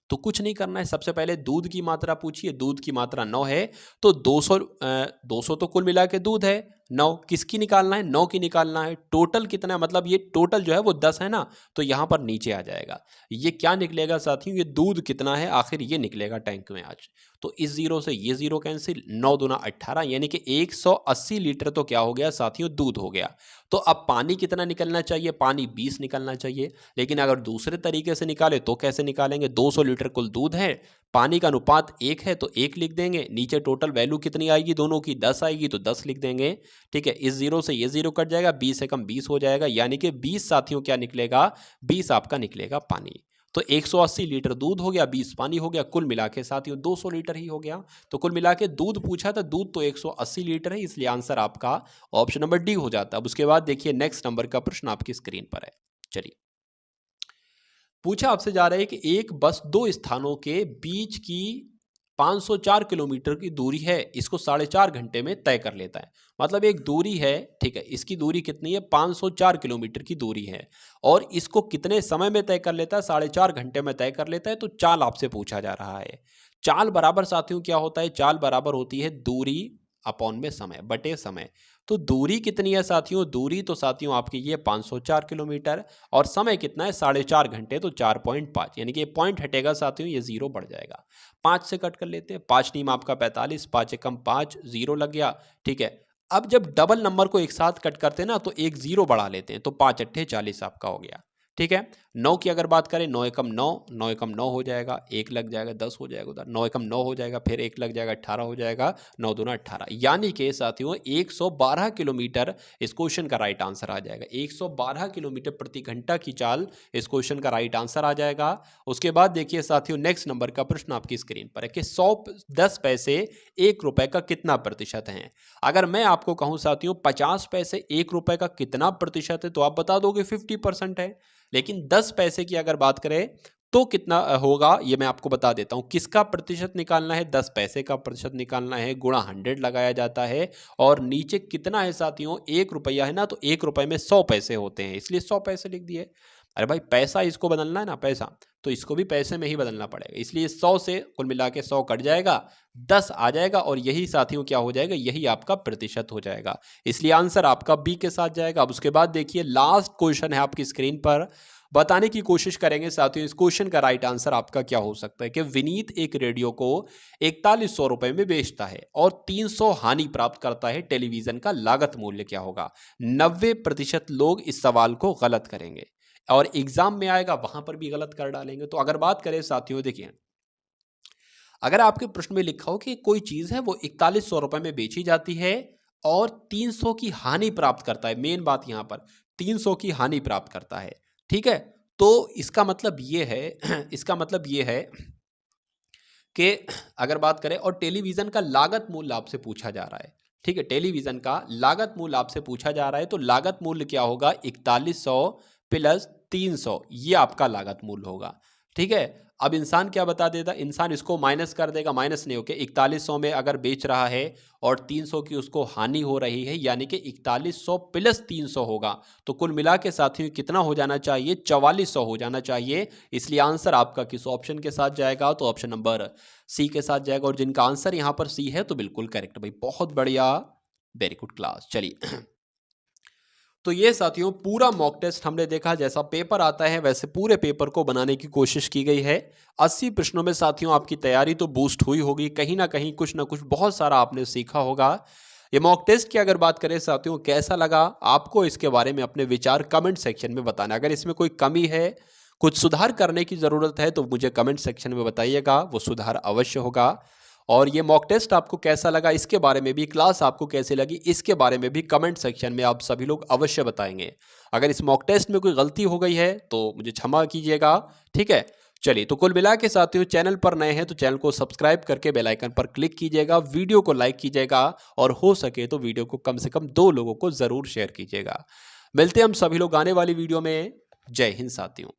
S2: तो कुछ नहीं करना है, सबसे पहले दूध की मात्रा पूछिए, दूध की मात्रा 9 है, तो 200 तो कुल मिला के दूध है, 9 किसकी निकालना है? 9 की निकालना है। टोटल कितना है? मतलब ये टोटल जो है वो 10 है ना, तो यहां पर नीचे आ जाएगा। ये क्या निकलेगा साथियों? ये दूध कितना है आखिर, ये निकलेगा टैंक में आज। तो इस जीरो से ये जीरो कैंसिल, 9 दूना 18, यानी कि 180 लीटर तो क्या हो गया साथियों? दूध हो गया। तो अब पानी कितना निकलना चाहिए? पानी 20 निकलना चाहिए, लेकिन अगर दूसरे तरीके से निकाले तो कैसे निकालेंगे? 200 लीटर कुल दूध है, पानी का अनुपात 1 है तो 1 लिख देंगे, नीचे टोटल वैल्यू कितनी आएगी दोनों की? 10 आएगी, तो 10 लिख देंगे, ठीक है। इस जीरो से ये जीरो कट जाएगा, 20 से कम 20 हो जाएगा, यानी कि 20 साथियों क्या निकलेगा? 20 आपका निकलेगा पानी। तो 180 लीटर दूध हो गया, 20 पानी हो गया, कुल मिला के साथियों 200 लीटर ही हो गया। तो कुल मिला के दूध पूछा था, दूध तो 180 लीटर है, इसलिए आंसर आपका ऑप्शन नंबर डी हो जाता है। अब उसके बाद देखिए नेक्स्ट नंबर का प्रश्न आपकी स्क्रीन पर है। चलिए, पूछा आपसे जा रहा है कि एक बस दो स्थानों के बीच की 504 किलोमीटर की दूरी है, इसको 4.5 घंटे में तय कर लेता है। मतलब एक दूरी है, ठीक है, इसकी दूरी कितनी है? 504 किलोमीटर की दूरी है, और इसको कितने समय में तय कर लेता है? 4.5 घंटे में तय कर लेता है। तो चाल आपसे पूछा जा रहा है। चाल बराबर साथियों क्या होता है? चाल बराबर होती है दूरी अपॉन में समय बटे समय। तो दूरी कितनी है साथियों? दूरी तो साथियों आपकी ये 504 किलोमीटर और समय कितना है 4.5 घंटे, तो 4.5 यानी कि ये पॉइंट हटेगा साथियों, ये जीरो बढ़ जाएगा। 5 से कट कर लेते हैं, 5 नीम आपका 45, 5 एकम 5, जीरो लग गया। ठीक है, अब जब डबल नंबर को एक साथ कट करते हैं ना तो एक जीरो बढ़ा लेते हैं, तो 5 अट्ठे 40 आपका हो गया। ठीक है, 9 की अगर बात करें, 9 एकम 9, 9 एकम 9 हो जाएगा, 1 लग जाएगा, 10 हो जाएगा उधर, 9 एकम 9 हो जाएगा, फिर 1 लग जाएगा, 18 हो जाएगा, 9 दूना 18, यानी कि साथियों 112 किलोमीटर इस क्वेश्चन का राइट आंसर आ जाएगा। 112 किलोमीटर प्रति घंटा की चाल इस क्वेश्चन का राइट आंसर आ जाएगा। उसके बाद देखिए साथियों, नेक्स्ट नंबर का प्रश्न आपकी स्क्रीन पर है कि 10 पैसे 1 रुपए का कितना प्रतिशत है। अगर मैं आपको कहूं साथियों 50 पैसे 1 रुपए का कितना प्रतिशत है, तो आप बता दोगे 50% है। लेकिन 10 पैसे की अगर बात करें तो कितना होगा, ये मैं आपको बता देता हूं। किसका प्रतिशत निकालना है? 10 पैसे का प्रतिशत निकालना है, गुणा 100 लगाया जाता है, और नीचे कितना है साथियों, 1 रुपया है ना, तो 1 रुपए में 100 पैसे होते हैं, इसलिए 100 पैसे लिख दिए। अरे भाई पैसा इसको बदलना है ना, पैसा, तो इसको भी पैसे में ही बदलना पड़ेगा, इसलिए 100 से कुल मिला के 100 कट जाएगा, 10 आ जाएगा, और यही साथियों क्या हो जाएगा, यही आपका प्रतिशत हो जाएगा, इसलिए आंसर आपका बी के साथ जाएगा। अब उसके बाद देखिए लास्ट क्वेश्चन है आपकी स्क्रीन पर, बताने की कोशिश करेंगे साथियों इस क्वेश्चन का राइट आंसर आपका क्या हो सकता है कि विनीत एक रेडियो को 4100 रुपए में बेचता है और 300 हानि प्राप्त करता है, टेलीविजन का लागत मूल्य क्या होगा? 90% लोग इस सवाल को गलत करेंगे और एग्जाम में आएगा वहां पर भी गलत कर डालेंगे। तो अगर बात करें साथियों, देखिए अगर आपके प्रश्न में लिखा हो कि कोई चीज है वो 4100 रुपए में बेची जाती है और 300 की हानि प्राप्त करता है, मेन बात यहां पर 300 की हानि प्राप्त करता है, ठीक है, तो इसका मतलब ये है इसका मतलब ये है कि अगर बात करें, और टेलीविजन का लागत मूल्य आपसे पूछा जा रहा है, ठीक है, टेलीविजन का लागत मूल्य आपसे पूछा जा रहा है, तो लागत मूल्य क्या होगा? 4100 प्लस 300, ये आपका लागत मूल्य होगा। ठीक है, अब इंसान क्या बता देता, इंसान इसको माइनस कर देगा, माइनस नहीं होके 4100 में अगर बेच रहा है और 300 की उसको हानि हो रही है, यानी कि 4100 प्लस 300 होगा, तो कुल मिला के साथियों कितना हो जाना चाहिए? 4400 हो जाना चाहिए। इसलिए आंसर आपका किस ऑप्शन के साथ जाएगा? तो ऑप्शन नंबर सी के साथ जाएगा, और जिनका आंसर यहां पर सी है तो बिल्कुल करेक्ट भाई, बहुत बढ़िया, वेरी गुड क्लास। चलिए तो ये साथियों पूरा मॉक टेस्ट हमने देखा, जैसा पेपर आता है वैसे पूरे पेपर को बनाने की कोशिश की गई है। 80 प्रश्नों में साथियों आपकी तैयारी तो बूस्ट हुई होगी, कहीं ना कहीं कुछ ना कुछ बहुत सारा आपने सीखा होगा। ये मॉक टेस्ट की अगर बात करें साथियों, कैसा लगा आपको, इसके बारे में अपने विचार कमेंट सेक्शन में बताना। अगर इसमें कोई कमी है, कुछ सुधार करने की ज़रूरत है, तो मुझे कमेंट सेक्शन में बताइएगा, वो सुधार अवश्य होगा। और ये मॉक टेस्ट आपको कैसा लगा, इसके बारे में भी, क्लास आपको कैसी लगी, इसके बारे में भी कमेंट सेक्शन में आप सभी लोग अवश्य बताएंगे। अगर इस मॉक टेस्ट में कोई गलती हो गई है तो मुझे क्षमा कीजिएगा, ठीक है। चलिए, तो कुल मिला के साथियों चैनल पर नए हैं तो चैनल को सब्सक्राइब करके बेल आइकन पर क्लिक कीजिएगा, वीडियो को लाइक कीजिएगा, और हो सके तो वीडियो को कम से कम 2 लोगों को ज़रूर शेयर कीजिएगा। मिलते हैं हम सभी लोग आने वाली वीडियो में। जय हिंद साथियों।